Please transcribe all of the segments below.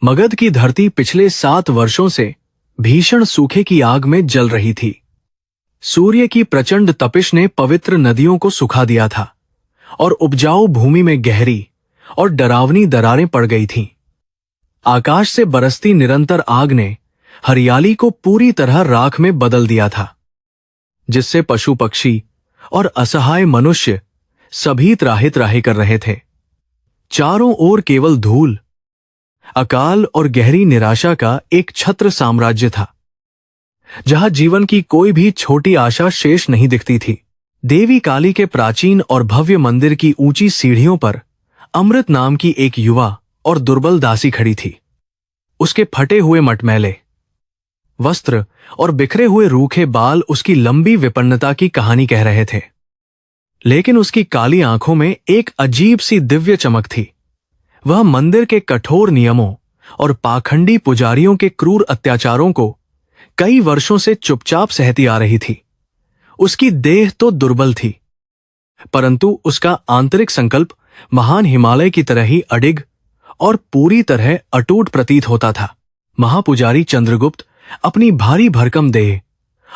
मगध की धरती पिछले 7 वर्षों से भीषण सूखे की आग में जल रही थी। सूर्य की प्रचंड तपिश ने पवित्र नदियों को सुखा दिया था और उपजाऊ भूमि में गहरी और डरावनी दरारें पड़ गई थीं। आकाश से बरसती निरंतर आग ने हरियाली को पूरी तरह राख में बदल दिया था, जिससे पशु पक्षी और असहाय मनुष्य सभी त्राहि-त्राहि कर रहे थे। चारों ओर केवल धूल, अकाल और गहरी निराशा का एक छत्र साम्राज्य था, जहां जीवन की कोई भी छोटी आशा शेष नहीं दिखती थी। देवी काली के प्राचीन और भव्य मंदिर की ऊंची सीढ़ियों पर अमृत नाम की एक युवा और दुर्बल दासी खड़ी थी। उसके फटे हुए मटमैले वस्त्र और बिखरे हुए रूखे बाल उसकी लंबी विपन्नता की कहानी कह रहे थे, लेकिन उसकी काली आंखों में एक अजीब सी दिव्य चमक थी। वह मंदिर के कठोर नियमों और पाखंडी पुजारियों के क्रूर अत्याचारों को कई वर्षों से चुपचाप सहती आ रही थी। उसकी देह तो दुर्बल थी, परंतु उसका आंतरिक संकल्प महान हिमालय की तरह ही अडिग और पूरी तरह अटूट प्रतीत होता था। महापुजारी चंद्रगुप्त अपनी भारी भरकम देह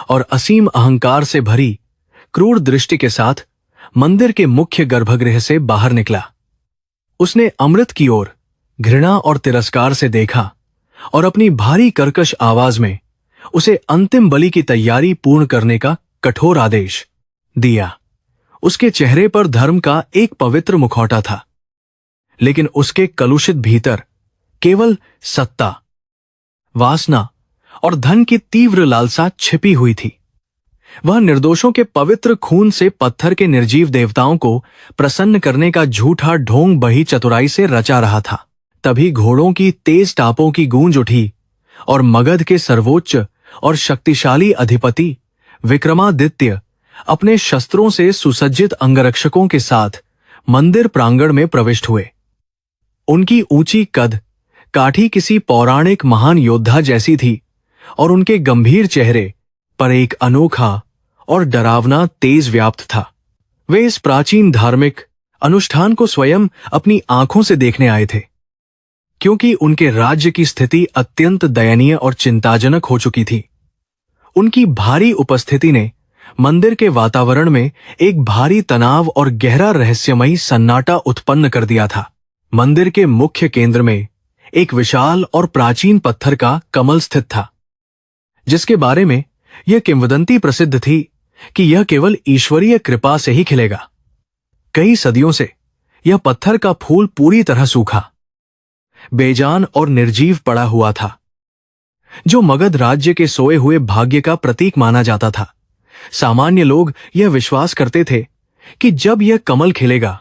और असीम अहंकार से भरी क्रूर दृष्टि के साथ मंदिर के मुख्य गर्भगृह से बाहर निकला। उसने अमृत की ओर घृणा और तिरस्कार से देखा और अपनी भारी कर्कश आवाज में उसे अंतिम बलि की तैयारी पूर्ण करने का कठोर आदेश दिया। उसके चेहरे पर धर्म का एक पवित्र मुखौटा था, लेकिन उसके कलुषित भीतर केवल सत्ता, वासना और धन की तीव्र लालसा छिपी हुई थी। वह निर्दोषों के पवित्र खून से पत्थर के निर्जीव देवताओं को प्रसन्न करने का झूठा ढोंग बड़ी चतुराई से रचा रहा था। तभी घोड़ों की तेज टापों की गूंज उठी और मगध के सर्वोच्च और शक्तिशाली अधिपति विक्रमादित्य अपने शस्त्रों से सुसज्जित अंगरक्षकों के साथ मंदिर प्रांगण में प्रविष्ट हुए। उनकी ऊंची कद काठी किसी पौराणिक महान योद्धा जैसी थी और उनके गंभीर चेहरे पर एक अनोखा और डरावना तेज व्याप्त था। वे इस प्राचीन धार्मिक अनुष्ठान को स्वयं अपनी आंखों से देखने आए थे, क्योंकि उनके राज्य की स्थिति अत्यंत दयनीय और चिंताजनक हो चुकी थी। उनकी भारी उपस्थिति ने मंदिर के वातावरण में एक भारी तनाव और गहरा रहस्यमयी सन्नाटा उत्पन्न कर दिया था। मंदिर के मुख्य केंद्र में एक विशाल और प्राचीन पत्थर का कमल स्थित था, जिसके बारे में यह किंवदंती प्रसिद्ध थी कि यह केवल ईश्वरीय कृपा से ही खिलेगा। कई सदियों से यह पत्थर का फूल पूरी तरह सूखा, बेजान और निर्जीव पड़ा हुआ था, जो मगध राज्य के सोए हुए भाग्य का प्रतीक माना जाता था। सामान्य लोग यह विश्वास करते थे कि जब यह कमल खिलेगा,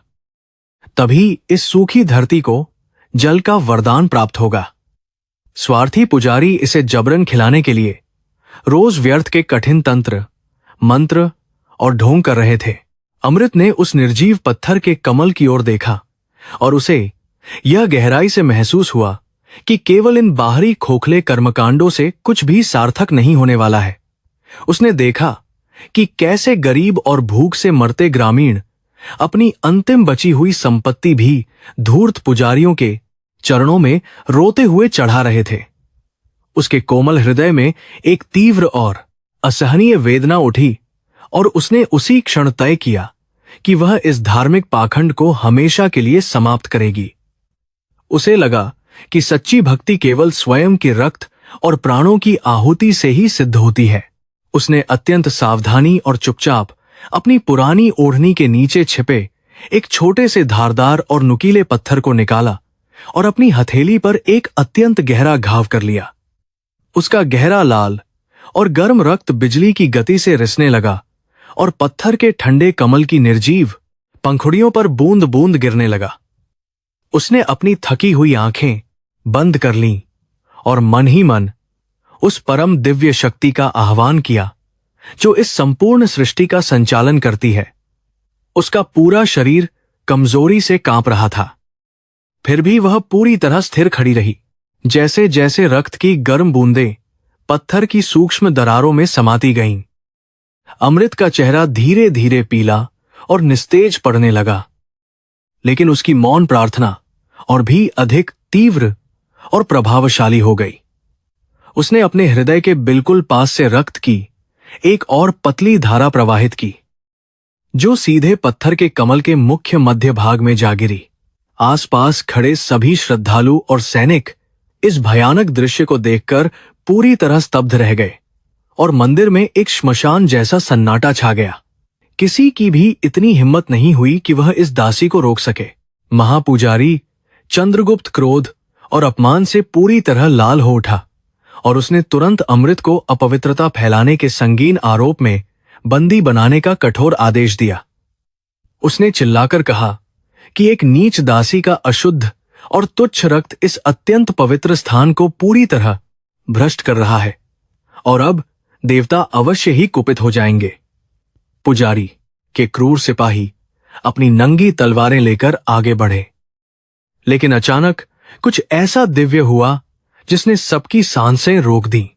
तभी इस सूखी धरती को जल का वरदान प्राप्त होगा। स्वार्थी पुजारी इसे जबरन खिलाने के लिए रोज व्यर्थ के कठिन तंत्र, मंत्र और ढोंग कर रहे थे। अमृत ने उस निर्जीव पत्थर के कमल की ओर देखा और उसे यह गहराई से महसूस हुआ कि केवल इन बाहरी खोखले कर्मकांडों से कुछ भी सार्थक नहीं होने वाला है। उसने देखा कि कैसे गरीब और भूख से मरते ग्रामीण अपनी अंतिम बची हुई संपत्ति भी धूर्त पुजारियों के चरणों में रोते हुए चढ़ा रहे थे। उसके कोमल हृदय में एक तीव्र और असहनीय वेदना उठी और उसने उसी क्षण तय किया कि वह इस धार्मिक पाखंड को हमेशा के लिए समाप्त करेगी। उसे लगा कि सच्ची भक्ति केवल स्वयं के रक्त और प्राणों की आहुति से ही सिद्ध होती है। उसने अत्यंत सावधानी और चुपचाप अपनी पुरानी ओढ़नी के नीचे छिपे एक छोटे से धारदार और नुकीले पत्थर को निकाला और अपनी हथेली पर एक अत्यंत गहरा घाव कर लिया। उसका गहरा लाल और गर्म रक्त बिजली की गति से रिसने लगा और पत्थर के ठंडे कमल की निर्जीव पंखुड़ियों पर बूंद बूंद गिरने लगा। उसने अपनी थकी हुई आंखें बंद कर लीं और मन ही मन उस परम दिव्य शक्ति का आह्वान किया जो इस संपूर्ण सृष्टि का संचालन करती है। उसका पूरा शरीर कमजोरी से कांप रहा था, फिर भी वह पूरी तरह स्थिर खड़ी रही। जैसे जैसे रक्त की गर्म बूंदें पत्थर की सूक्ष्म दरारों में समाती गईं, अमृत का चेहरा धीरे धीरे पीला और निस्तेज पड़ने लगा। लेकिन उसकी मौन प्रार्थना और भी अधिक तीव्र और प्रभावशाली हो गई। उसने अपने हृदय के बिल्कुल पास से रक्त की एक और पतली धारा प्रवाहित की, जो सीधे पत्थर के कमल के मुख्य मध्य भाग में जा गिरी। आसपास खड़े सभी श्रद्धालु और सैनिक इस भयानक दृश्य को देखकर पूरी तरह स्तब्ध रह गए और मंदिर में एक श्मशान जैसा सन्नाटा छा गया। किसी की भी इतनी हिम्मत नहीं हुई कि वह इस दासी को रोक सके। महापुजारी चंद्रगुप्त क्रोध और अपमान से पूरी तरह लाल हो उठा और उसने तुरंत अमृत को अपवित्रता फैलाने के संगीन आरोप में बंदी बनाने का कठोर आदेश दिया। उसने चिल्लाकर कहा कि एक नीच दासी का अशुद्ध और तुच्छ रक्त इस अत्यंत पवित्र स्थान को पूरी तरह भ्रष्ट कर रहा है और अब देवता अवश्य ही कुपित हो जाएंगे। पुजारी के क्रूर सिपाही अपनी नंगी तलवारें लेकर आगे बढ़े, लेकिन अचानक कुछ ऐसा दिव्य हुआ जिसने सबकी सांसें रोक दी।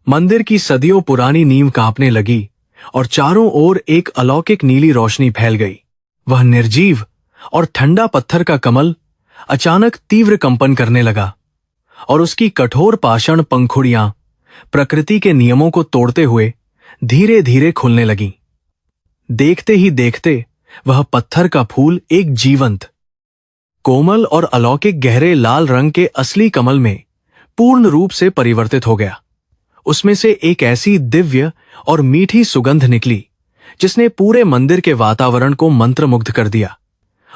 मंदिर की सदियों पुरानी नींव कांपने लगी और चारों ओर एक अलौकिक नीली रोशनी फैल गई। वह निर्जीव और ठंडा पत्थर का कमल अचानक तीव्र कंपन करने लगा और उसकी कठोर पाषाण पंखुड़ियां प्रकृति के नियमों को तोड़ते हुए धीरे धीरे खुलने लगीं। देखते ही देखते वह पत्थर का फूल एक जीवंत, कोमल और अलौकिक गहरे लाल रंग के असली कमल में पूर्ण रूप से परिवर्तित हो गया। उसमें से एक ऐसी दिव्य और मीठी सुगंध निकली जिसने पूरे मंदिर के वातावरण को मंत्रमुग्ध कर दिया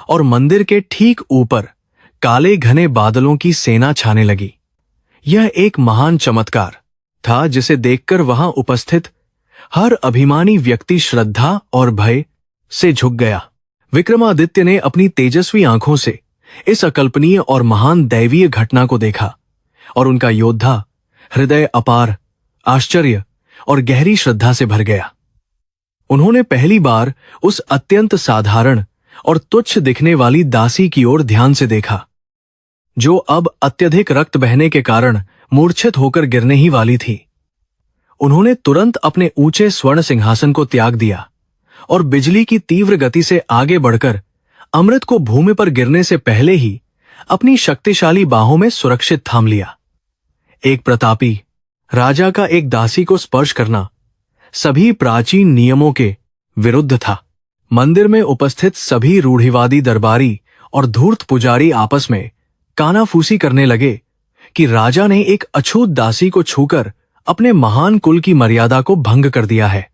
और मंदिर के ठीक ऊपर काले घने बादलों की सेना छाने लगी। यह एक महान चमत्कार था जिसे देखकर वहां उपस्थित हर अभिमानी व्यक्ति श्रद्धा और भय से झुक गया। विक्रमादित्य ने अपनी तेजस्वी आंखों से इस अकल्पनीय और महान दैवीय घटना को देखा और उनका योद्धा हृदय अपार आश्चर्य और गहरी श्रद्धा से भर गया। उन्होंने पहली बार उस अत्यंत साधारण और तुच्छ दिखने वाली दासी की ओर ध्यान से देखा, जो अब अत्यधिक रक्त बहने के कारण मूर्छित होकर गिरने ही वाली थी। उन्होंने तुरंत अपने ऊंचे स्वर्ण सिंहासन को त्याग दिया और बिजली की तीव्र गति से आगे बढ़कर अमृत को भूमि पर गिरने से पहले ही अपनी शक्तिशाली बाहों में सुरक्षित थाम लिया। एक प्रतापी राजा का एक दासी को स्पर्श करना सभी प्राचीन नियमों के विरुद्ध था। मंदिर में उपस्थित सभी रूढ़िवादी दरबारी और धूर्त पुजारी आपस में कानाफूसी करने लगे कि राजा ने एक अछूत दासी को छूकर अपने महान कुल की मर्यादा को भंग कर दिया है।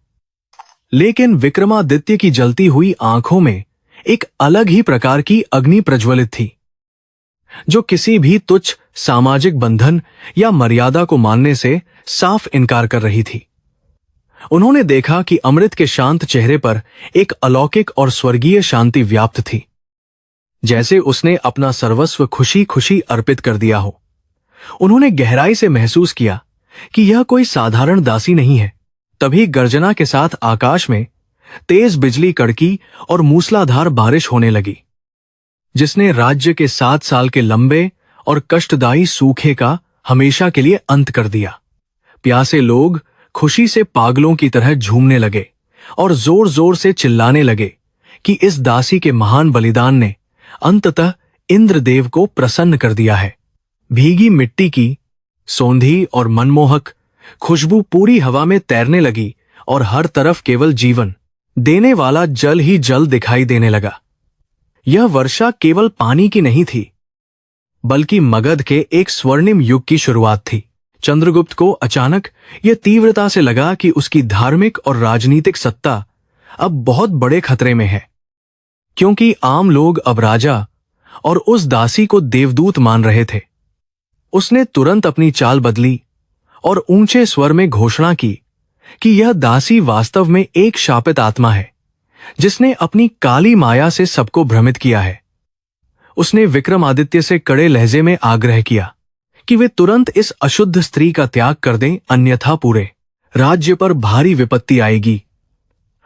लेकिन विक्रमादित्य की जलती हुई आंखों में एक अलग ही प्रकार की अग्नि प्रज्वलित थी, जो किसी भी तुच्छ सामाजिक बंधन या मर्यादा को मानने से साफ इनकार कर रही थी। उन्होंने देखा कि अमृत के शांत चेहरे पर एक अलौकिक और स्वर्गीय शांति व्याप्त थी, जैसे उसने अपना सर्वस्व खुशी खुशी अर्पित कर दिया हो। उन्होंने गहराई से महसूस किया कि यह कोई साधारण दासी नहीं है। तभी गर्जना के साथ आकाश में तेज बिजली कड़की और मूसलाधार बारिश होने लगी, जिसने राज्य के 7 साल के लंबे और कष्टदायी सूखे का हमेशा के लिए अंत कर दिया। प्यासे लोग खुशी से पागलों की तरह झूमने लगे और जोर जोर से चिल्लाने लगे कि इस दासी के महान बलिदान ने अंततः इंद्रदेव को प्रसन्न कर दिया है। भीगी मिट्टी की सौंधी और मनमोहक खुशबू पूरी हवा में तैरने लगी और हर तरफ केवल जीवन देने वाला जल ही जल दिखाई देने लगा। यह वर्षा केवल पानी की नहीं थी, बल्कि मगध के एक स्वर्णिम युग की शुरुआत थी। चंद्रगुप्त को अचानक यह तीव्रता से लगा कि उसकी धार्मिक और राजनीतिक सत्ता अब बहुत बड़े खतरे में है, क्योंकि आम लोग अब राजा और उस दासी को देवदूत मान रहे थे। उसने तुरंत अपनी चाल बदली और ऊंचे स्वर में घोषणा की कि यह दासी वास्तव में एक शापित आत्मा है, जिसने अपनी काली माया से सबको भ्रमित किया है। उसने विक्रमादित्य से कड़े लहजे में आग्रह किया कि वे तुरंत इस अशुद्ध स्त्री का त्याग कर दें, अन्यथा पूरे राज्य पर भारी विपत्ति आएगी।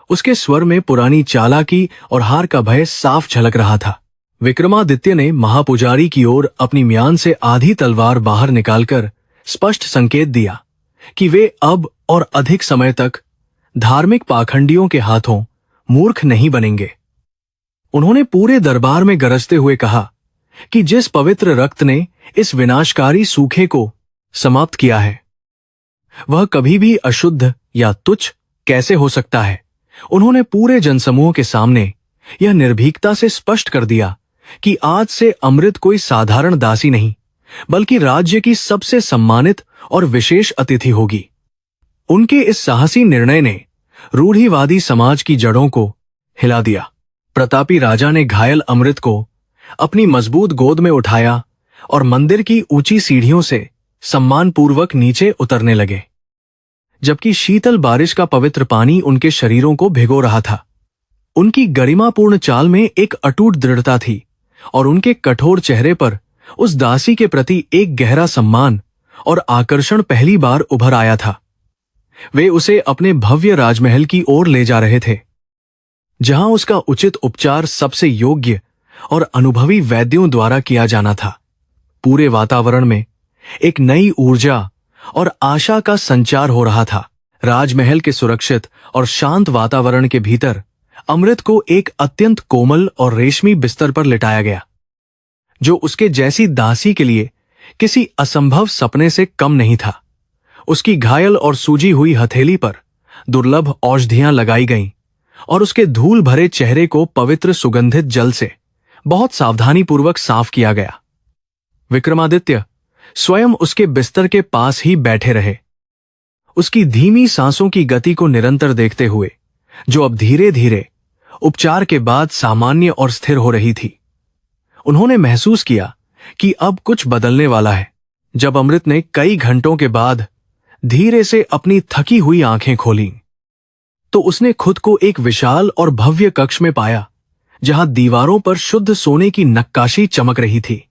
उसके स्वर में पुरानी चालाकी और हार का भय साफ झलक रहा था। विक्रमादित्य ने महापुजारी की ओर अपनी म्यान से आधी तलवार बाहर निकालकर स्पष्ट संकेत दिया कि वे अब और अधिक समय तक धार्मिक पाखंडियों के हाथों मूर्ख नहीं बनेंगे। उन्होंने पूरे दरबार में गरजते हुए कहा कि जिस पवित्र रक्त ने इस विनाशकारी सूखे को समाप्त किया है वह कभी भी अशुद्ध या तुच्छ कैसे हो सकता है। उन्होंने पूरे जनसमूह के सामने यह निर्भीकता से स्पष्ट कर दिया कि आज से अमृत कोई साधारण दासी नहीं बल्कि राज्य की सबसे सम्मानित और विशेष अतिथि होगी। उनके इस साहसी निर्णय ने रूढ़िवादी समाज की जड़ों को हिला दिया। प्रतापी राजा ने घायल अमृत को अपनी मजबूत गोद में उठाया और मंदिर की ऊंची सीढ़ियों से सम्मानपूर्वक नीचे उतरने लगे, जबकि शीतल बारिश का पवित्र पानी उनके शरीरों को भिगो रहा था। उनकी गरिमापूर्ण चाल में एक अटूट दृढ़ता थी और उनके कठोर चेहरे पर उस दासी के प्रति एक गहरा सम्मान और आकर्षण पहली बार उभर आया था। वे उसे अपने भव्य राजमहल की ओर ले जा रहे थे, जहां उसका उचित उपचार सबसे योग्य और अनुभवी वैद्यों द्वारा किया जाना था। पूरे वातावरण में एक नई ऊर्जा और आशा का संचार हो रहा था। राजमहल के सुरक्षित और शांत वातावरण के भीतर अमृत को एक अत्यंत कोमल और रेशमी बिस्तर पर लिटाया गया, जो उसके जैसी दासी के लिए किसी असंभव सपने से कम नहीं था। उसकी घायल और सूजी हुई हथेली पर दुर्लभ औषधियां लगाई गईं और उसके धूल भरे चेहरे को पवित्र सुगंधित जल से बहुत सावधानीपूर्वक साफ किया गया। विक्रमादित्य स्वयं उसके बिस्तर के पास ही बैठे रहे, उसकी धीमी सांसों की गति को निरंतर देखते हुए, जो अब धीरे धीरे उपचार के बाद सामान्य और स्थिर हो रही थी। उन्होंने महसूस किया कि अब कुछ बदलने वाला है। जब अमृत ने कई घंटों के बाद धीरे से अपनी थकी हुई आंखें खोलीं, तो उसने खुद को एक विशाल और भव्य कक्ष में पाया, जहां दीवारों पर शुद्ध सोने की नक्काशी चमक रही थी।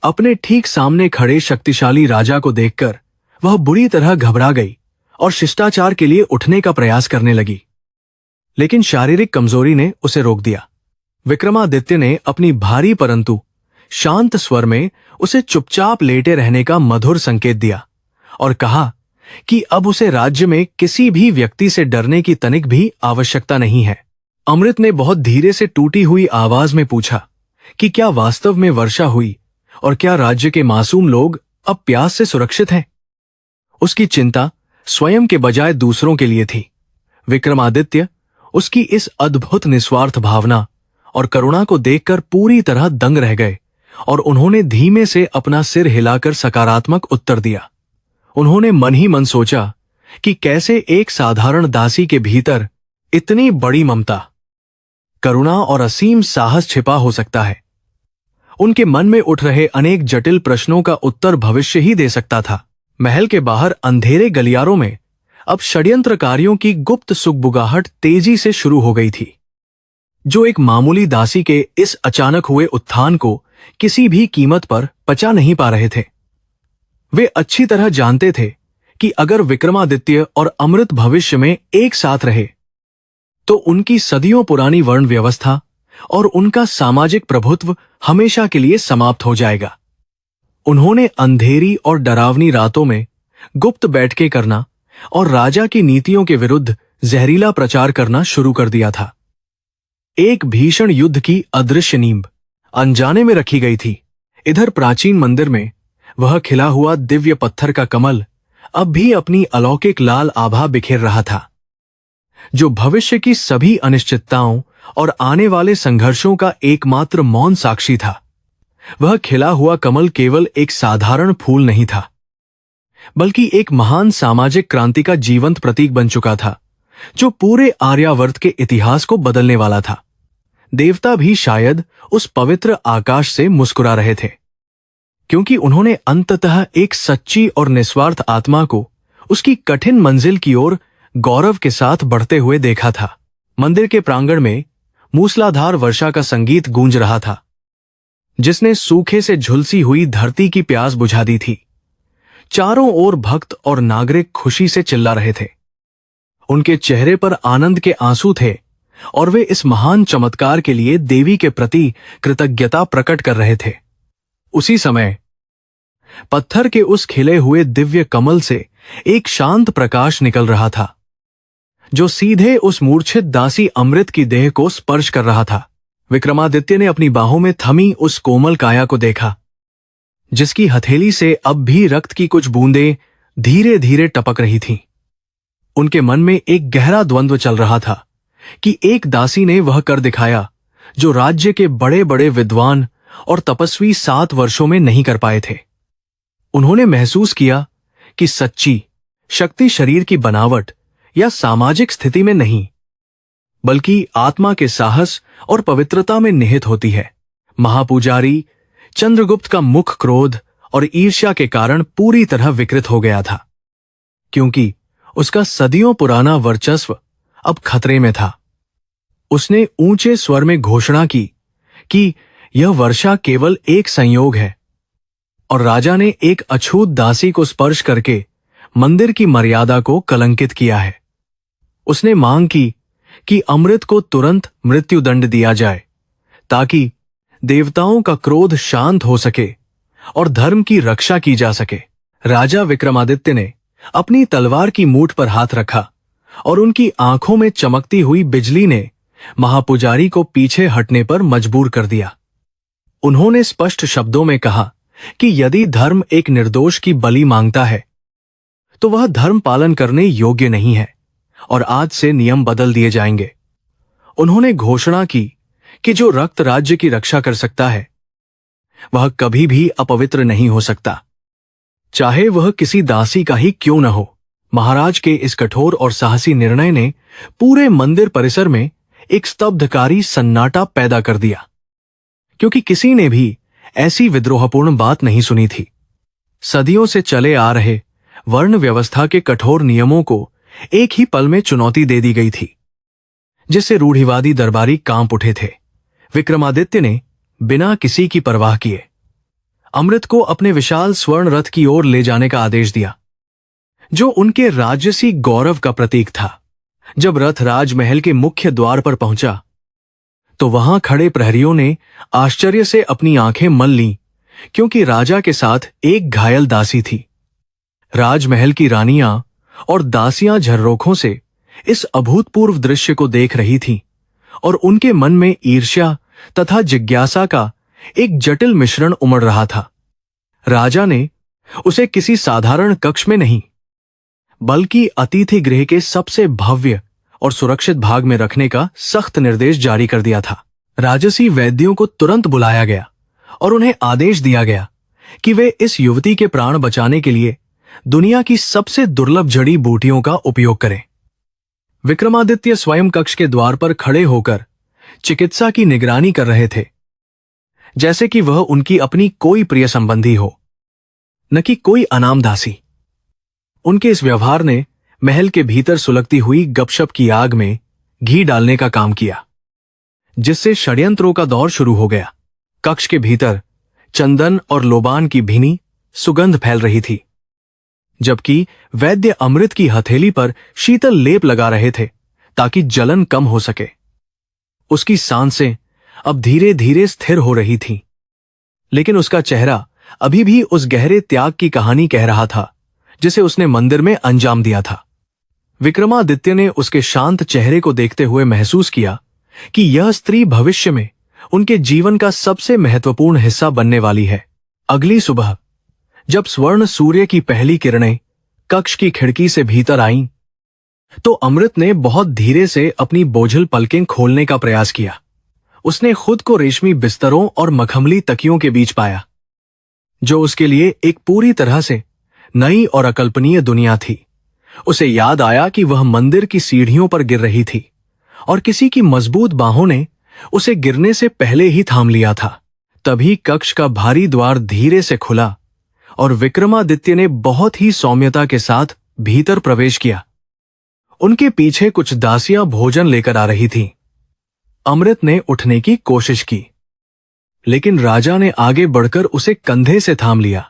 अपने ठीक सामने खड़े शक्तिशाली राजा को देखकर वह बुरी तरह घबरा गई और शिष्टाचार के लिए उठने का प्रयास करने लगी, लेकिन शारीरिक कमजोरी ने उसे रोक दिया। विक्रमादित्य ने अपनी भारी परंतु शांत स्वर में उसे चुपचाप लेटे रहने का मधुर संकेत दिया और कहा कि अब उसे राज्य में किसी भी व्यक्ति से डरने की तनिक भी आवश्यकता नहीं है। अमृत ने बहुत धीरे से टूटी हुई आवाज में पूछा कि क्या वास्तव में वर्षा हुई और क्या राज्य के मासूम लोग अब प्यास से सुरक्षित हैं? उसकी चिंता स्वयं के बजाय दूसरों के लिए थी। विक्रमादित्य उसकी इस अद्भुत निस्वार्थ भावना और करुणा को देखकर पूरी तरह दंग रह गए और उन्होंने धीमे से अपना सिर हिलाकर सकारात्मक उत्तर दिया। उन्होंने मन ही मन सोचा कि कैसे एक साधारण दासी के भीतर इतनी बड़ी ममता, करुणा और असीम साहस छिपा हो सकता है। उनके मन में उठ रहे अनेक जटिल प्रश्नों का उत्तर भविष्य ही दे सकता था। महल के बाहर अंधेरे गलियारों में अब षड्यंत्रकारियों की गुप्त सुगबुगाहट तेजी से शुरू हो गई थी, जो एक मामूली दासी के इस अचानक हुए उत्थान को किसी भी कीमत पर पचा नहीं पा रहे थे। वे अच्छी तरह जानते थे कि अगर विक्रमादित्य और अमृत भविष्य में एक साथ रहे तो उनकी सदियों पुरानी वर्ण व्यवस्था और उनका सामाजिक प्रभुत्व हमेशा के लिए समाप्त हो जाएगा। उन्होंने अंधेरी और डरावनी रातों में गुप्त बैठकें करना और राजा की नीतियों के विरुद्ध जहरीला प्रचार करना शुरू कर दिया था। एक भीषण युद्ध की अदृश्य नींव अनजाने में रखी गई थी। इधर प्राचीन मंदिर में वह खिला हुआ दिव्य पत्थर का कमल अब भी अपनी अलौकिक लाल आभा बिखेर रहा था, जो भविष्य की सभी अनिश्चितताओं और आने वाले संघर्षों का एकमात्र मौन साक्षी था। वह खिला हुआ कमल केवल एक साधारण फूल नहीं था, बल्कि एक महान सामाजिक क्रांति का जीवंत प्रतीक बन चुका था, जो पूरे आर्यावर्त के इतिहास को बदलने वाला था। देवता भी शायद उस पवित्र आकाश से मुस्कुरा रहे थे, क्योंकि उन्होंने अंततः एक सच्ची और निस्वार्थ आत्मा को उसकी कठिन मंजिल की ओर गौरव के साथ बढ़ते हुए देखा था। मंदिर के प्रांगण में मूसलाधार वर्षा का संगीत गूंज रहा था, जिसने सूखे से झुलसी हुई धरती की प्यास बुझा दी थी। चारों ओर भक्त और नागरिक खुशी से चिल्ला रहे थे। उनके चेहरे पर आनंद के आंसू थे और वे इस महान चमत्कार के लिए देवी के प्रति कृतज्ञता प्रकट कर रहे थे। उसी समय पत्थर के उस खिले हुए दिव्य कमल से एक शांत प्रकाश निकल रहा था, जो सीधे उस मूर्छित दासी अमृत की देह को स्पर्श कर रहा था। विक्रमादित्य ने अपनी बाहों में थमी उस कोमल काया को देखा, जिसकी हथेली से अब भी रक्त की कुछ बूंदें धीरे धीरे टपक रही थीं। उनके मन में एक गहरा द्वंद्व चल रहा था कि एक दासी ने वह कर दिखाया जो राज्य के बड़े बड़े विद्वान और तपस्वी 7 वर्षों में नहीं कर पाए थे। उन्होंने महसूस किया कि सच्ची शक्ति शरीर की बनावट या सामाजिक स्थिति में नहीं, बल्कि आत्मा के साहस और पवित्रता में निहित होती है। महापुजारी चंद्रगुप्त का मुख क्रोध और ईर्ष्या के कारण पूरी तरह विकृत हो गया था, क्योंकि उसका सदियों पुराना वर्चस्व अब खतरे में था। उसने ऊंचे स्वर में घोषणा की कि यह वर्षा केवल एक संयोग है और राजा ने एक अछूत दासी को स्पर्श करके मंदिर की मर्यादा को कलंकित किया है। उसने मांग की कि अमृत को तुरंत मृत्युदंड दिया जाए ताकि देवताओं का क्रोध शांत हो सके और धर्म की रक्षा की जा सके। राजा विक्रमादित्य ने अपनी तलवार की मूठ पर हाथ रखा और उनकी आंखों में चमकती हुई बिजली ने महापुजारी को पीछे हटने पर मजबूर कर दिया। उन्होंने स्पष्ट शब्दों में कहा कि यदि धर्म एक निर्दोष की बलि मांगता है तो वह धर्म पालन करने योग्य नहीं है और आज से नियम बदल दिए जाएंगे। उन्होंने घोषणा की कि जो रक्त राज्य की रक्षा कर सकता है वह कभी भी अपवित्र नहीं हो सकता, चाहे वह किसी दासी का ही क्यों न हो। महाराज के इस कठोर और साहसी निर्णय ने पूरे मंदिर परिसर में एक स्तब्धकारी सन्नाटा पैदा कर दिया, क्योंकि किसी ने भी ऐसी विद्रोहपूर्ण बात नहीं सुनी थी। सदियों से चले आ रहे वर्ण व्यवस्था के कठोर नियमों को एक ही पल में चुनौती दे दी गई थी, जिससे रूढ़िवादी दरबारी कांप उठे थे। विक्रमादित्य ने बिना किसी की परवाह किए अमृत को अपने विशाल स्वर्ण रथ की ओर ले जाने का आदेश दिया, जो उनके राजसी गौरव का प्रतीक था। जब रथ राजमहल के मुख्य द्वार पर पहुंचा तो वहां खड़े प्रहरियों ने आश्चर्य से अपनी आंखें मल लीं, क्योंकि राजा के साथ एक घायल दासी थी। राजमहल की रानियां और दासियां झर्रोखों से इस अभूतपूर्व दृश्य को देख रही थीं और उनके मन में ईर्ष्या तथा जिज्ञासा का एक जटिल मिश्रण उमड़ रहा था। राजा ने उसे किसी साधारण कक्ष में नहीं, बल्कि अतिथि गृह के सबसे भव्य और सुरक्षित भाग में रखने का सख्त निर्देश जारी कर दिया था। राजसी वैद्यों को तुरंत बुलाया गया और उन्हें आदेश दिया गया कि वे इस युवती के प्राण बचाने के लिए दुनिया की सबसे दुर्लभ जड़ी बूटियों का उपयोग करें। विक्रमादित्य स्वयं कक्ष के द्वार पर खड़े होकर चिकित्सा की निगरानी कर रहे थे, जैसे कि वह उनकी अपनी कोई प्रिय संबंधी हो, न कि कोई अनाम दासी। उनके इस व्यवहार ने महल के भीतर सुलगती हुई गपशप की आग में घी डालने का काम किया, जिससे षड्यंत्रों का दौर शुरू हो गया। कक्ष के भीतर चंदन और लोबान की भीनी सुगंध फैल रही थी, जबकि वैद्य अमृत की हथेली पर शीतल लेप लगा रहे थे ताकि जलन कम हो सके। उसकी सांसें अब धीरे धीरे स्थिर हो रही थीं, लेकिन उसका चेहरा अभी भी उस गहरे त्याग की कहानी कह रहा था जिसे उसने मंदिर में अंजाम दिया था। विक्रमादित्य ने उसके शांत चेहरे को देखते हुए महसूस किया कि यह स्त्री भविष्य में उनके जीवन का सबसे महत्वपूर्ण हिस्सा बनने वाली है। अगली सुबह जब स्वर्ण सूर्य की पहली किरणें कक्ष की खिड़की से भीतर आईं, तो अमृत ने बहुत धीरे से अपनी बोझल पलकें खोलने का प्रयास किया। उसने खुद को रेशमी बिस्तरों और मखमली तकियों के बीच पाया, जो उसके लिए एक पूरी तरह से नई और अकल्पनीय दुनिया थी। उसे याद आया कि वह मंदिर की सीढ़ियों पर गिर रही थी और किसी की मजबूत बाहों ने उसे गिरने से पहले ही थाम लिया था। तभी कक्ष का भारी द्वार धीरे से खुला और विक्रमादित्य ने बहुत ही सौम्यता के साथ भीतर प्रवेश किया। उनके पीछे कुछ दासियां भोजन लेकर आ रही थीं। अमृत ने उठने की कोशिश की, लेकिन राजा ने आगे बढ़कर उसे कंधे से थाम लिया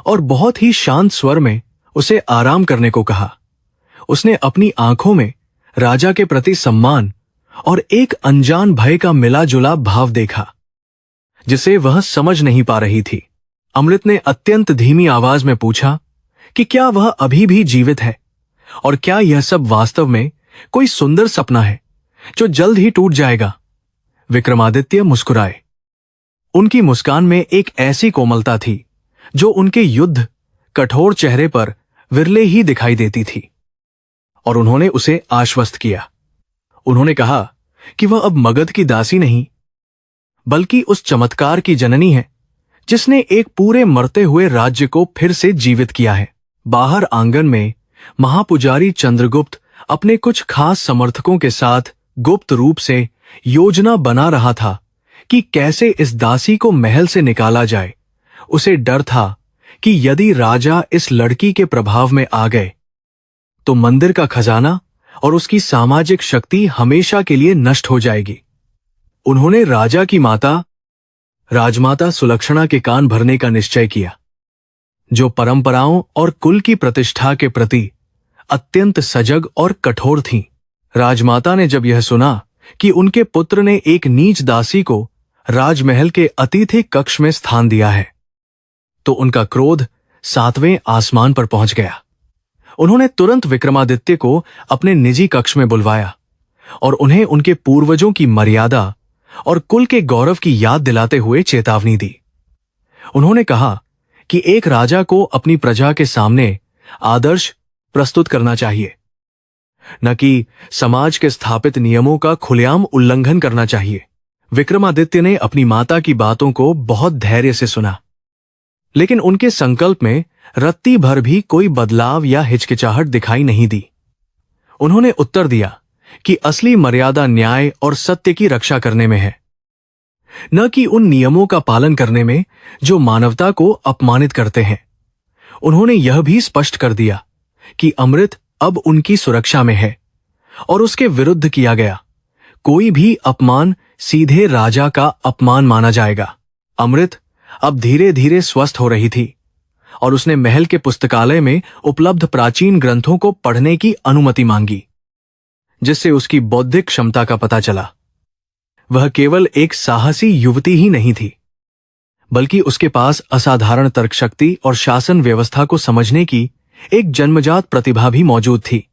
और बहुत ही शांत स्वर में उसे आराम करने को कहा। उसने अपनी आंखों में राजा के प्रति सम्मान और एक अनजान भय का मिला जुला भाव देखा, जिसे वह समझ नहीं पा रही थी। अमृत ने अत्यंत धीमी आवाज में पूछा कि क्या वह अभी भी जीवित है और क्या यह सब वास्तव में कोई सुंदर सपना है जो जल्द ही टूट जाएगा। विक्रमादित्य मुस्कुराए। उनकी मुस्कान में एक ऐसी कोमलता थी जो उनके युद्ध कठोर चेहरे पर विरले ही दिखाई देती थी, और उन्होंने उसे आश्वस्त किया। उन्होंने कहा कि वह अब मगध की दासी नहीं, बल्कि उस चमत्कार की जननी है जिसने एक पूरे मरते हुए राज्य को फिर से जीवित किया है। बाहर आंगन में महापुजारी चंद्रगुप्त अपने कुछ खास समर्थकों के साथ गुप्त रूप से योजना बना रहा था कि कैसे इस दासी को महल से निकाला जाए। उसे डर था कि यदि राजा इस लड़की के प्रभाव में आ गए तो मंदिर का खजाना और उसकी सामाजिक शक्ति हमेशा के लिए नष्ट हो जाएगी। उन्होंने राजा की माता राजमाता सुलक्षणा के कान भरने का निश्चय किया, जो परंपराओं और कुल की प्रतिष्ठा के प्रति अत्यंत सजग और कठोर थीं। राजमाता ने जब यह सुना कि उनके पुत्र ने एक नीच दासी को राजमहल के अतिथि कक्ष में स्थान दिया है, तो उनका क्रोध 7वें आसमान पर पहुंच गया। उन्होंने तुरंत विक्रमादित्य को अपने निजी कक्ष में बुलवाया और उन्हें उनके पूर्वजों की मर्यादा और कुल के गौरव की याद दिलाते हुए चेतावनी दी। उन्होंने कहा कि एक राजा को अपनी प्रजा के सामने आदर्श प्रस्तुत करना चाहिए, न कि समाज के स्थापित नियमों का खुलेआम उल्लंघन करना चाहिए। विक्रमादित्य ने अपनी माता की बातों को बहुत धैर्य से सुना, लेकिन उनके संकल्प में रत्ती भर भी कोई बदलाव या हिचकिचाहट दिखाई नहीं दी। उन्होंने उत्तर दिया कि असली मर्यादा न्याय और सत्य की रक्षा करने में है, न कि उन नियमों का पालन करने में जो मानवता को अपमानित करते हैं। उन्होंने यह भी स्पष्ट कर दिया कि अमृत अब उनकी सुरक्षा में है और उसके विरुद्ध किया गया कोई भी अपमान सीधे राजा का अपमान माना जाएगा। अमृत अब धीरे धीरे स्वस्थ हो रही थी और उसने महल के पुस्तकालय में उपलब्ध प्राचीन ग्रंथों को पढ़ने की अनुमति मांगी, जिससे उसकी बौद्धिक क्षमता का पता चला। वह केवल एक साहसी युवती ही नहीं थी, बल्कि उसके पास असाधारण तर्क शक्ति और शासन व्यवस्था को समझने की एक जन्मजात प्रतिभा भी मौजूद थी।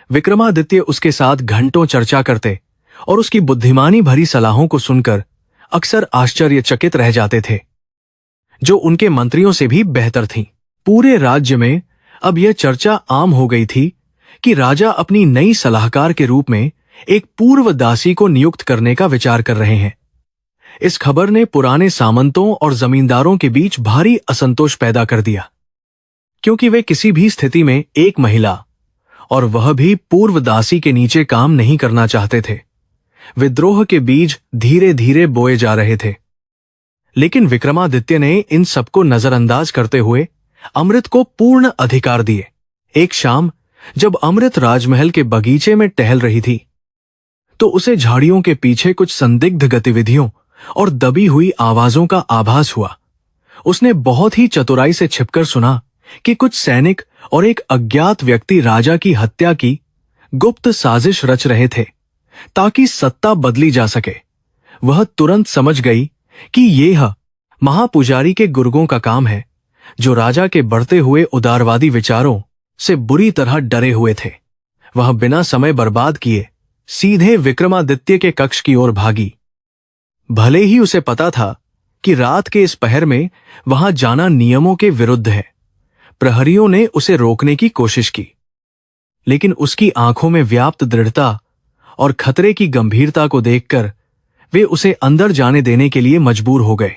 विक्रमादित्य उसके साथ घंटों चर्चा करते और उसकी बुद्धिमानी भरी सलाहों को सुनकर अक्सर आश्चर्यचकित रह जाते थे, जो उनके मंत्रियों से भी बेहतर थीं। पूरे राज्य में अब यह चर्चा आम हो गई थी कि राजा अपनी नई सलाहकार के रूप में एक पूर्व दासी को नियुक्त करने का विचार कर रहे हैं। इस खबर ने पुराने सामंतों और जमींदारों के बीच भारी असंतोष पैदा कर दिया, क्योंकि वे किसी भी स्थिति में एक महिला, और वह भी पूर्व दासी, के नीचे काम नहीं करना चाहते थे। विद्रोह के बीज धीरे धीरे बोए जा रहे थे, लेकिन विक्रमादित्य ने इन सबको नजरअंदाज करते हुए अमृत को पूर्ण अधिकार दिए। एक शाम जब अमृत राजमहल के बगीचे में टहल रही थी, तो उसे झाड़ियों के पीछे कुछ संदिग्ध गतिविधियों और दबी हुई आवाजों का आभास हुआ। उसने बहुत ही चतुराई से छिपकर सुना कि कुछ सैनिक और एक अज्ञात व्यक्ति राजा की हत्या की गुप्त साजिश रच रहे थे ताकि सत्ता बदली जा सके। वह तुरंत समझ गई कि यह महापुजारी के गुर्गों का काम है, जो राजा के बढ़ते हुए उदारवादी विचारों से बुरी तरह डरे हुए थे। वह बिना समय बर्बाद किए सीधे विक्रमादित्य के कक्ष की ओर भागी। भले ही उसे पता था कि रात के इस पहर में वहां जाना नियमों के विरुद्ध है। प्रहरियों ने उसे रोकने की कोशिश की, लेकिन उसकी आंखों में व्याप्त दृढ़ता और खतरे की गंभीरता को देखकर वे उसे अंदर जाने देने के लिए मजबूर हो गए।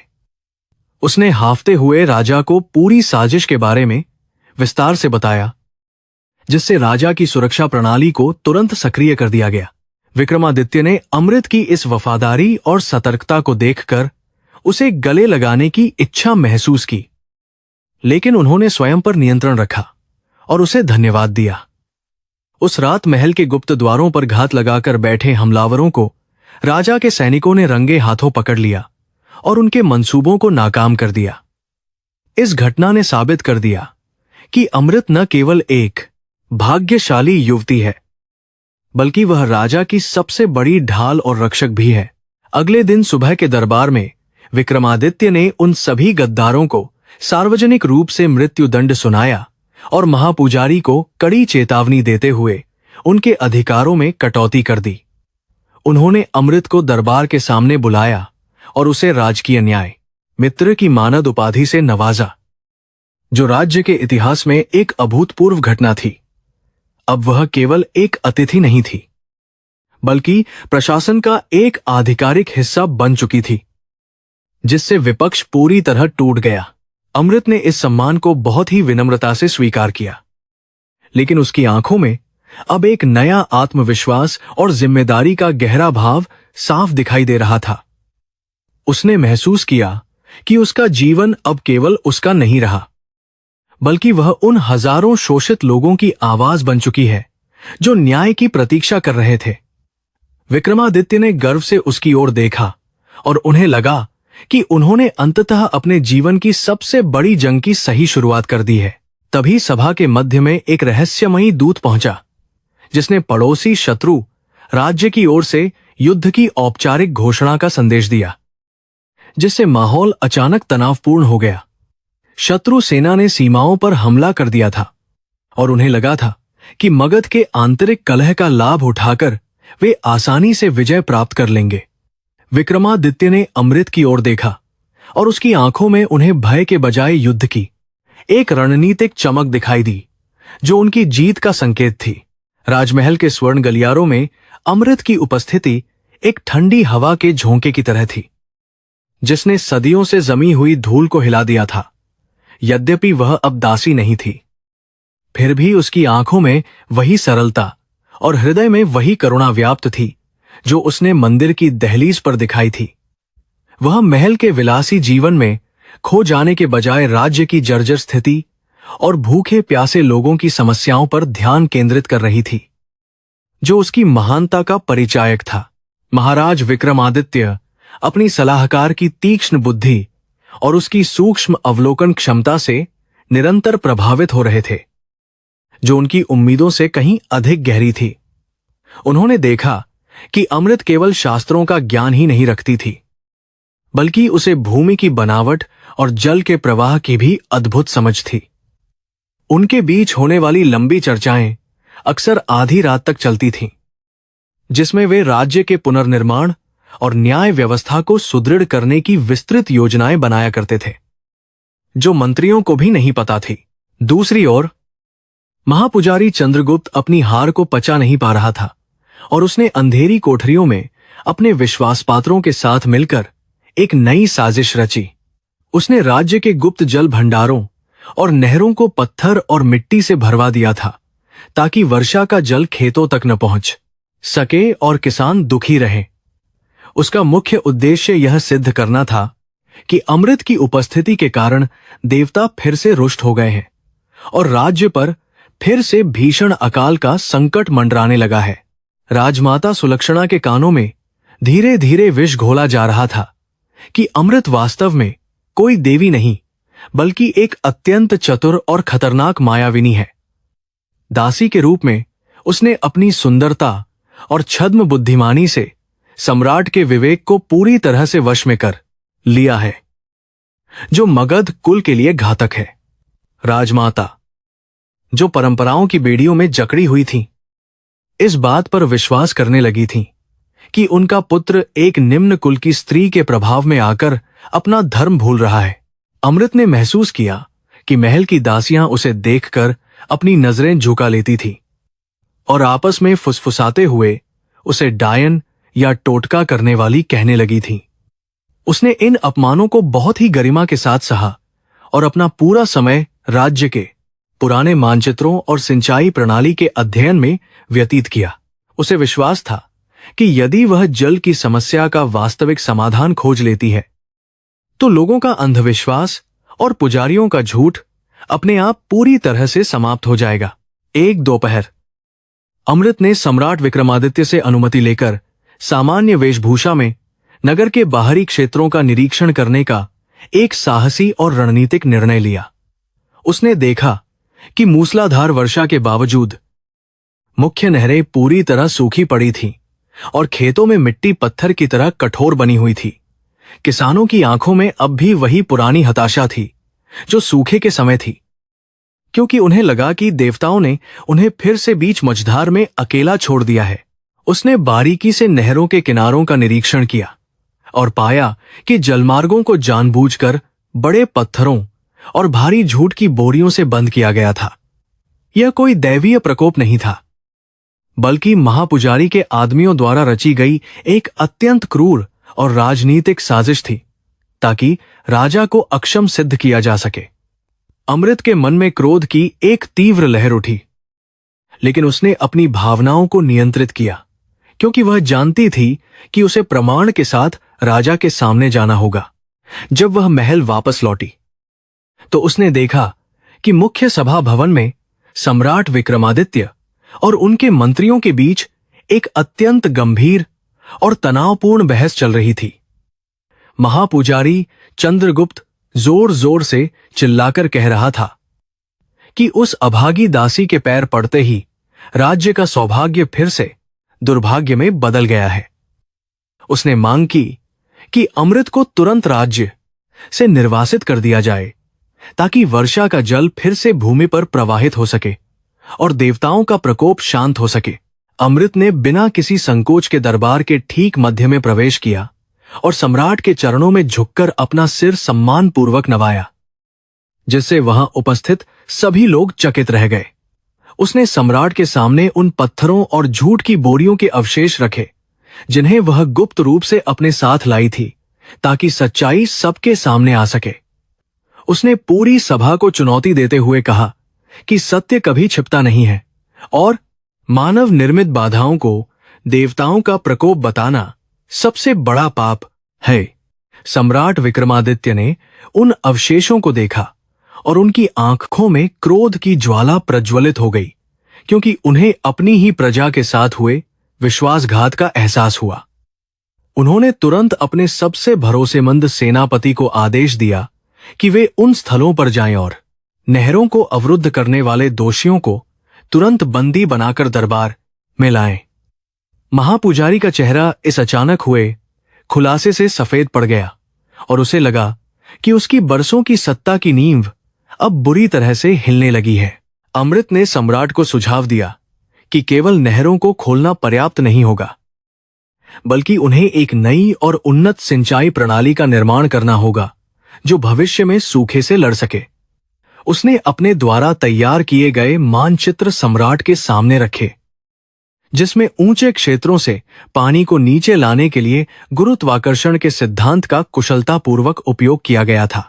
उसने हाफते हुए राजा को पूरी साजिश के बारे में विस्तार से बताया, जिससे राजा की सुरक्षा प्रणाली को तुरंत सक्रिय कर दिया गया। विक्रमादित्य ने अमृत की इस वफादारी और सतर्कता को देखकर उसे गले लगाने की इच्छा महसूस की, लेकिन उन्होंने स्वयं पर नियंत्रण रखा और उसे धन्यवाद दिया। उस रात महल के गुप्त द्वारों पर घात लगाकर बैठे हमलावरों को राजा के सैनिकों ने रंगे हाथों पकड़ लिया और उनके मंसूबों को नाकाम कर दिया। इस घटना ने साबित कर दिया कि अमृत न केवल एक भाग्यशाली युवती है, बल्कि वह राजा की सबसे बड़ी ढाल और रक्षक भी है। अगले दिन सुबह के दरबार में विक्रमादित्य ने उन सभी गद्दारों को सार्वजनिक रूप से मृत्युदंड सुनाया और महापुजारी को कड़ी चेतावनी देते हुए उनके अधिकारों में कटौती कर दी। उन्होंने अमृत को दरबार के सामने बुलाया और उसे राजकीय न्याय मित्र की मानद उपाधि से नवाजा, जो राज्य के इतिहास में एक अभूतपूर्व घटना थी। अब वह केवल एक अतिथि नहीं थी, बल्कि प्रशासन का एक आधिकारिक हिस्सा बन चुकी थी, जिससे विपक्ष पूरी तरह टूट गया। अमृत ने इस सम्मान को बहुत ही विनम्रता से स्वीकार किया, लेकिन उसकी आंखों में अब एक नया आत्मविश्वास और जिम्मेदारी का गहरा भाव साफ दिखाई दे रहा था। उसने महसूस किया कि उसका जीवन अब केवल उसका नहीं रहा, बल्कि वह उन हजारों शोषित लोगों की आवाज बन चुकी है जो न्याय की प्रतीक्षा कर रहे थे। विक्रमादित्य ने गर्व से उसकी ओर देखा और उन्हें लगा कि उन्होंने अंततः अपने जीवन की सबसे बड़ी जंग की सही शुरुआत कर दी है। तभी सभा के मध्य में एक रहस्यमयी दूत पहुंचा, जिसने पड़ोसी शत्रु राज्य की ओर से युद्ध की औपचारिक घोषणा का संदेश दिया, जिससे माहौल अचानक तनावपूर्ण हो गया। शत्रु सेना ने सीमाओं पर हमला कर दिया था और उन्हें लगा था कि मगध के आंतरिक कलह का लाभ उठाकर वे आसानी से विजय प्राप्त कर लेंगे। विक्रमादित्य ने अमृत की ओर देखा और उसकी आंखों में उन्हें भय के बजाय युद्ध की एक रणनीतिक चमक दिखाई दी, जो उनकी जीत का संकेत थी। राजमहल के स्वर्ण गलियारों में अमृत की उपस्थिति एक ठंडी हवा के झोंके की तरह थी, जिसने सदियों से जमी हुई धूल को हिला दिया था। यद्यपि वह अब दासी नहीं थी, फिर भी उसकी आंखों में वही सरलता और हृदय में वही करुणा व्याप्त थी जो उसने मंदिर की दहलीज पर दिखाई थी। वह महल के विलासी जीवन में खो जाने के बजाय राज्य की जर्जर स्थिति और भूखे प्यासे लोगों की समस्याओं पर ध्यान केंद्रित कर रही थी, जो उसकी महानता का परिचायक था। महाराज विक्रमादित्य अपनी सलाहकार की तीक्ष्ण बुद्धि और उसकी सूक्ष्म अवलोकन क्षमता से निरंतर प्रभावित हो रहे थे, जो उनकी उम्मीदों से कहीं अधिक गहरी थी। उन्होंने देखा कि अमृत केवल शास्त्रों का ज्ञान ही नहीं रखती थी, बल्कि उसे भूमि की बनावट और जल के प्रवाह की भी अद्भुत समझ थी। उनके बीच होने वाली लंबी चर्चाएं अक्सर आधी रात तक चलती थीं, जिसमें वे राज्य के पुनर्निर्माण और न्याय व्यवस्था को सुदृढ़ करने की विस्तृत योजनाएं बनाया करते थे, जो मंत्रियों को भी नहीं पता थी। दूसरी ओर महापुजारी चंद्रगुप्त अपनी हार को पचा नहीं पा रहा था और उसने अंधेरी कोठरियों में अपने विश्वासपात्रों के साथ मिलकर एक नई साजिश रची। उसने राज्य के गुप्त जल भंडारों और नहरों को पत्थर और मिट्टी से भरवा दिया था, ताकि वर्षा का जल खेतों तक न पहुंच सके और किसान दुखी रहे। उसका मुख्य उद्देश्य यह सिद्ध करना था कि अमृत की उपस्थिति के कारण देवता फिर से रुष्ट हो गए हैं और राज्य पर फिर से भीषण अकाल का संकट मंडराने लगा है। राजमाता सुलक्षणा के कानों में धीरे धीरे विष घोला जा रहा था कि अमृत वास्तव में कोई देवी नहीं, बल्कि एक अत्यंत चतुर और खतरनाक मायाविनी है। दासी के रूप में उसने अपनी सुंदरता और छद्म बुद्धिमानी से सम्राट के विवेक को पूरी तरह से वश में कर लिया है, जो मगध कुल के लिए घातक है। राजमाता, जो परंपराओं की बेड़ियों में जकड़ी हुई थी, इस बात पर विश्वास करने लगी थी कि उनका पुत्र एक निम्न कुल की स्त्री के प्रभाव में आकर अपना धर्म भूल रहा है। अमृत ने महसूस किया कि महल की दासियां उसे देखकर अपनी नजरें झुका लेती थी और आपस में फुसफुसाते हुए उसे डायन या टोटका करने वाली कहने लगी थी। उसने इन अपमानों को बहुत ही गरिमा के साथ सहा और अपना पूरा समय राज्य के पुराने मानचित्रों और सिंचाई प्रणाली के अध्ययन में व्यतीत किया। उसे विश्वास था कि यदि वह जल की समस्या का वास्तविक समाधान खोज लेती है, तो लोगों का अंधविश्वास और पुजारियों का झूठ अपने आप पूरी तरह से समाप्त हो जाएगा। एक दोपहर अमृत ने सम्राट विक्रमादित्य से अनुमति लेकर सामान्य वेशभूषा में नगर के बाहरी क्षेत्रों का निरीक्षण करने का एक साहसी और रणनीतिक निर्णय लिया। उसने देखा कि मूसलाधार वर्षा के बावजूद मुख्य नहरें पूरी तरह सूखी पड़ी थीं और खेतों में मिट्टी पत्थर की तरह कठोर बनी हुई थी। किसानों की आंखों में अब भी वही पुरानी हताशा थी जो सूखे के समय थी, क्योंकि उन्हें लगा कि देवताओं ने उन्हें फिर से बीच मझधार में अकेला छोड़ दिया है। उसने बारीकी से नहरों के किनारों का निरीक्षण किया और पाया कि जलमार्गों को जानबूझकर बड़े पत्थरों और भारी झूठ की बोरियों से बंद किया गया था। यह कोई दैवीय प्रकोप नहीं था, बल्कि महापुजारी के आदमियों द्वारा रची गई एक अत्यंत क्रूर और राजनीतिक साजिश थी, ताकि राजा को अक्षम सिद्ध किया जा सके। अमृत के मन में क्रोध की एक तीव्र लहर उठी, लेकिन उसने अपनी भावनाओं को नियंत्रित किया, क्योंकि वह जानती थी कि उसे प्रमाण के साथ राजा के सामने जाना होगा। जब वह महल वापस लौटी तो उसने देखा कि मुख्य सभा भवन में सम्राट विक्रमादित्य और उनके मंत्रियों के बीच एक अत्यंत गंभीर और तनावपूर्ण बहस चल रही थी। महापुजारी चंद्रगुप्त जोर जोर से चिल्लाकर कह रहा था कि उस अभागी दासी के पैर पड़ते ही राज्य का सौभाग्य फिर से दुर्भाग्य में बदल गया है। उसने मांग की कि अमृत को तुरंत राज्य से निर्वासित कर दिया जाए, ताकि वर्षा का जल फिर से भूमि पर प्रवाहित हो सके और देवताओं का प्रकोप शांत हो सके। अमृत ने बिना किसी संकोच के दरबार के ठीक मध्य में प्रवेश किया और सम्राट के चरणों में झुककर अपना सिर सम्मानपूर्वक नवाया, जिससे वहां उपस्थित सभी लोग चकित रह गए। उसने सम्राट के सामने उन पत्थरों और झूठ की बोरियों के अवशेष रखे, जिन्हें वह गुप्त रूप से अपने साथ लाई थी, ताकि सच्चाई सबके सामने आ सके। उसने पूरी सभा को चुनौती देते हुए कहा कि सत्य कभी छिपता नहीं है और मानव निर्मित बाधाओं को देवताओं का प्रकोप बताना सबसे बड़ा पाप है। सम्राट विक्रमादित्य ने उन अवशेषों को देखा और उनकी आंखों में क्रोध की ज्वाला प्रज्वलित हो गई, क्योंकि उन्हें अपनी ही प्रजा के साथ हुए विश्वासघात का एहसास हुआ। उन्होंने तुरंत अपने सबसे भरोसेमंद सेनापति को आदेश दिया कि वे उन स्थलों पर जाएं और नहरों को अवरुद्ध करने वाले दोषियों को तुरंत बंदी बनाकर दरबार में लाएं। महापुजारी का चेहरा इस अचानक हुए खुलासे से सफेद पड़ गया और उसे लगा कि उसकी बरसों की सत्ता की नींव अब बुरी तरह से हिलने लगी है। अमृत ने सम्राट को सुझाव दिया कि केवल नहरों को खोलना पर्याप्त नहीं होगा, बल्कि उन्हें एक नई और उन्नत सिंचाई प्रणाली का निर्माण करना होगा, जो भविष्य में सूखे से लड़ सके। उसने अपने द्वारा तैयार किए गए मानचित्र सम्राट के सामने रखे, जिसमें ऊंचे क्षेत्रों से पानी को नीचे लाने के लिए गुरुत्वाकर्षण के सिद्धांत का कुशलतापूर्वक उपयोग किया गया था।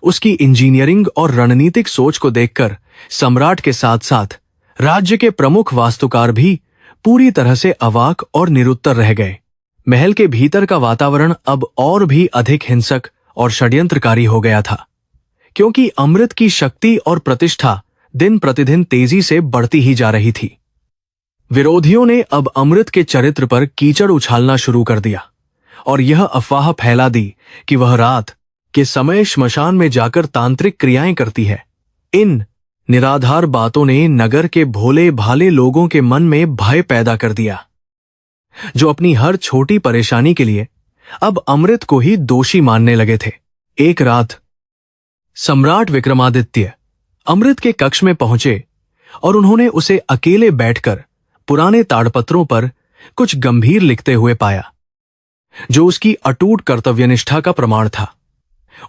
उसकी इंजीनियरिंग और रणनीतिक सोच को देखकर सम्राट के साथ साथ राज्य के प्रमुख वास्तुकार भी पूरी तरह से अवाक और निरुत्तर रह गए। महल के भीतर का वातावरण अब और भी अधिक हिंसक और षड्यंत्रकारी हो गया था, क्योंकि अमृत की शक्ति और प्रतिष्ठा दिन प्रतिदिन तेजी से बढ़ती ही जा रही थी। विरोधियों ने अब अमृत के चरित्र पर कीचड़ उछालना शुरू कर दिया और यह अफवाह फैला दी कि वह रात के समय श्मशान में जाकर तांत्रिक क्रियाएं करती है। इन निराधार बातों ने नगर के भोले भाले लोगों के मन में भय पैदा कर दिया, जो अपनी हर छोटी परेशानी के लिए अब अमृत को ही दोषी मानने लगे थे। एक रात सम्राट विक्रमादित्य अमृत के कक्ष में पहुंचे और उन्होंने उसे अकेले बैठकर पुराने ताड़पत्रों पर कुछ गंभीर लिखते हुए पाया, जो उसकी अटूट कर्तव्यनिष्ठा का प्रमाण था।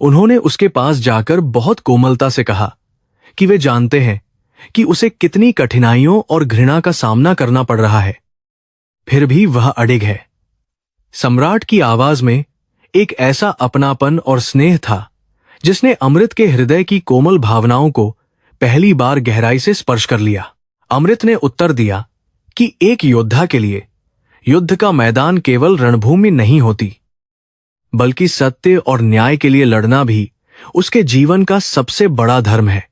उन्होंने उसके पास जाकर बहुत कोमलता से कहा कि वे जानते हैं कि उसे कितनी कठिनाइयों और घृणा का सामना करना पड़ रहा है, फिर भी वह अडिग है। सम्राट की आवाज में एक ऐसा अपनापन और स्नेह था जिसने अमृत के हृदय की कोमल भावनाओं को पहली बार गहराई से स्पर्श कर लिया। अमृत ने उत्तर दिया कि एक योद्धा के लिए युद्ध का मैदान केवल रणभूमि नहीं होती, बल्कि सत्य और न्याय के लिए लड़ना भी उसके जीवन का सबसे बड़ा धर्म है।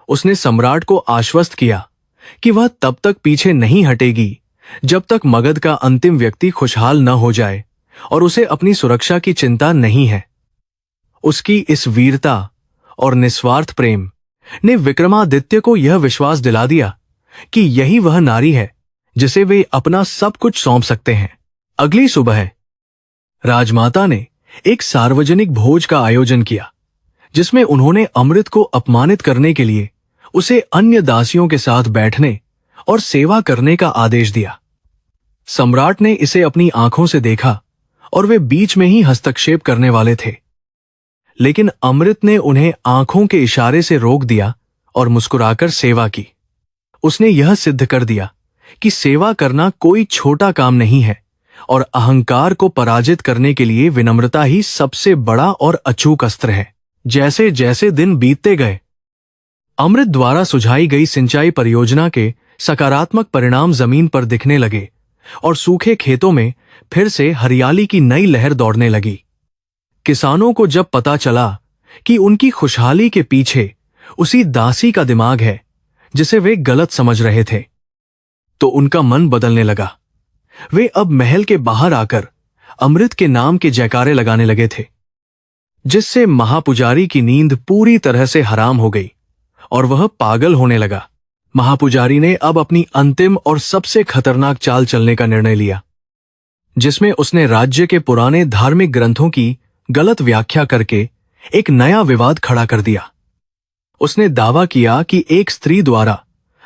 उसने सम्राट को आश्वस्त किया कि वह तब तक पीछे नहीं हटेगी जब तक मगध का अंतिम व्यक्ति खुशहाल न हो जाए, और उसे अपनी सुरक्षा की चिंता नहीं है। उसकी इस वीरता और निस्वार्थ प्रेम ने विक्रमादित्य को यह विश्वास दिला दिया कि यही वह नारी है जिसे वे अपना सब कुछ सौंप सकते हैं। अगली सुबह राजमाता ने एक सार्वजनिक भोज का आयोजन किया, जिसमें उन्होंने अमृत को अपमानित करने के लिए उसे अन्य दासियों के साथ बैठने और सेवा करने का आदेश दिया। सम्राट ने इसे अपनी आंखों से देखा और वे बीच में ही हस्तक्षेप करने वाले थे, लेकिन अमृत ने उन्हें आंखों के इशारे से रोक दिया और मुस्कुराकर सेवा की। उसने यह सिद्ध कर दिया कि सेवा करना कोई छोटा काम नहीं है और अहंकार को पराजित करने के लिए विनम्रता ही सबसे बड़ा और अचूक अस्त्र है। जैसे जैसे दिन बीतते गए, अमृत द्वारा सुझाई गई सिंचाई परियोजना के सकारात्मक परिणाम जमीन पर दिखने लगे और सूखे खेतों में फिर से हरियाली की नई लहर दौड़ने लगी। किसानों को जब पता चला कि उनकी खुशहाली के पीछे उसी दासी का दिमाग है जिसे वे गलत समझ रहे थे, तो उनका मन बदलने लगा। वे अब महल के बाहर आकर अमृत के नाम के जयकारे लगाने लगे थे, जिससे महापुजारी की नींद पूरी तरह से हराम हो गई और वह पागल होने लगा। महापुजारी ने अब अपनी अंतिम और सबसे खतरनाक चाल चलने का निर्णय लिया, जिसमें उसने राज्य के पुराने धार्मिक ग्रंथों की गलत व्याख्या करके एक नया विवाद खड़ा कर दिया। उसने दावा किया कि एक स्त्री द्वारा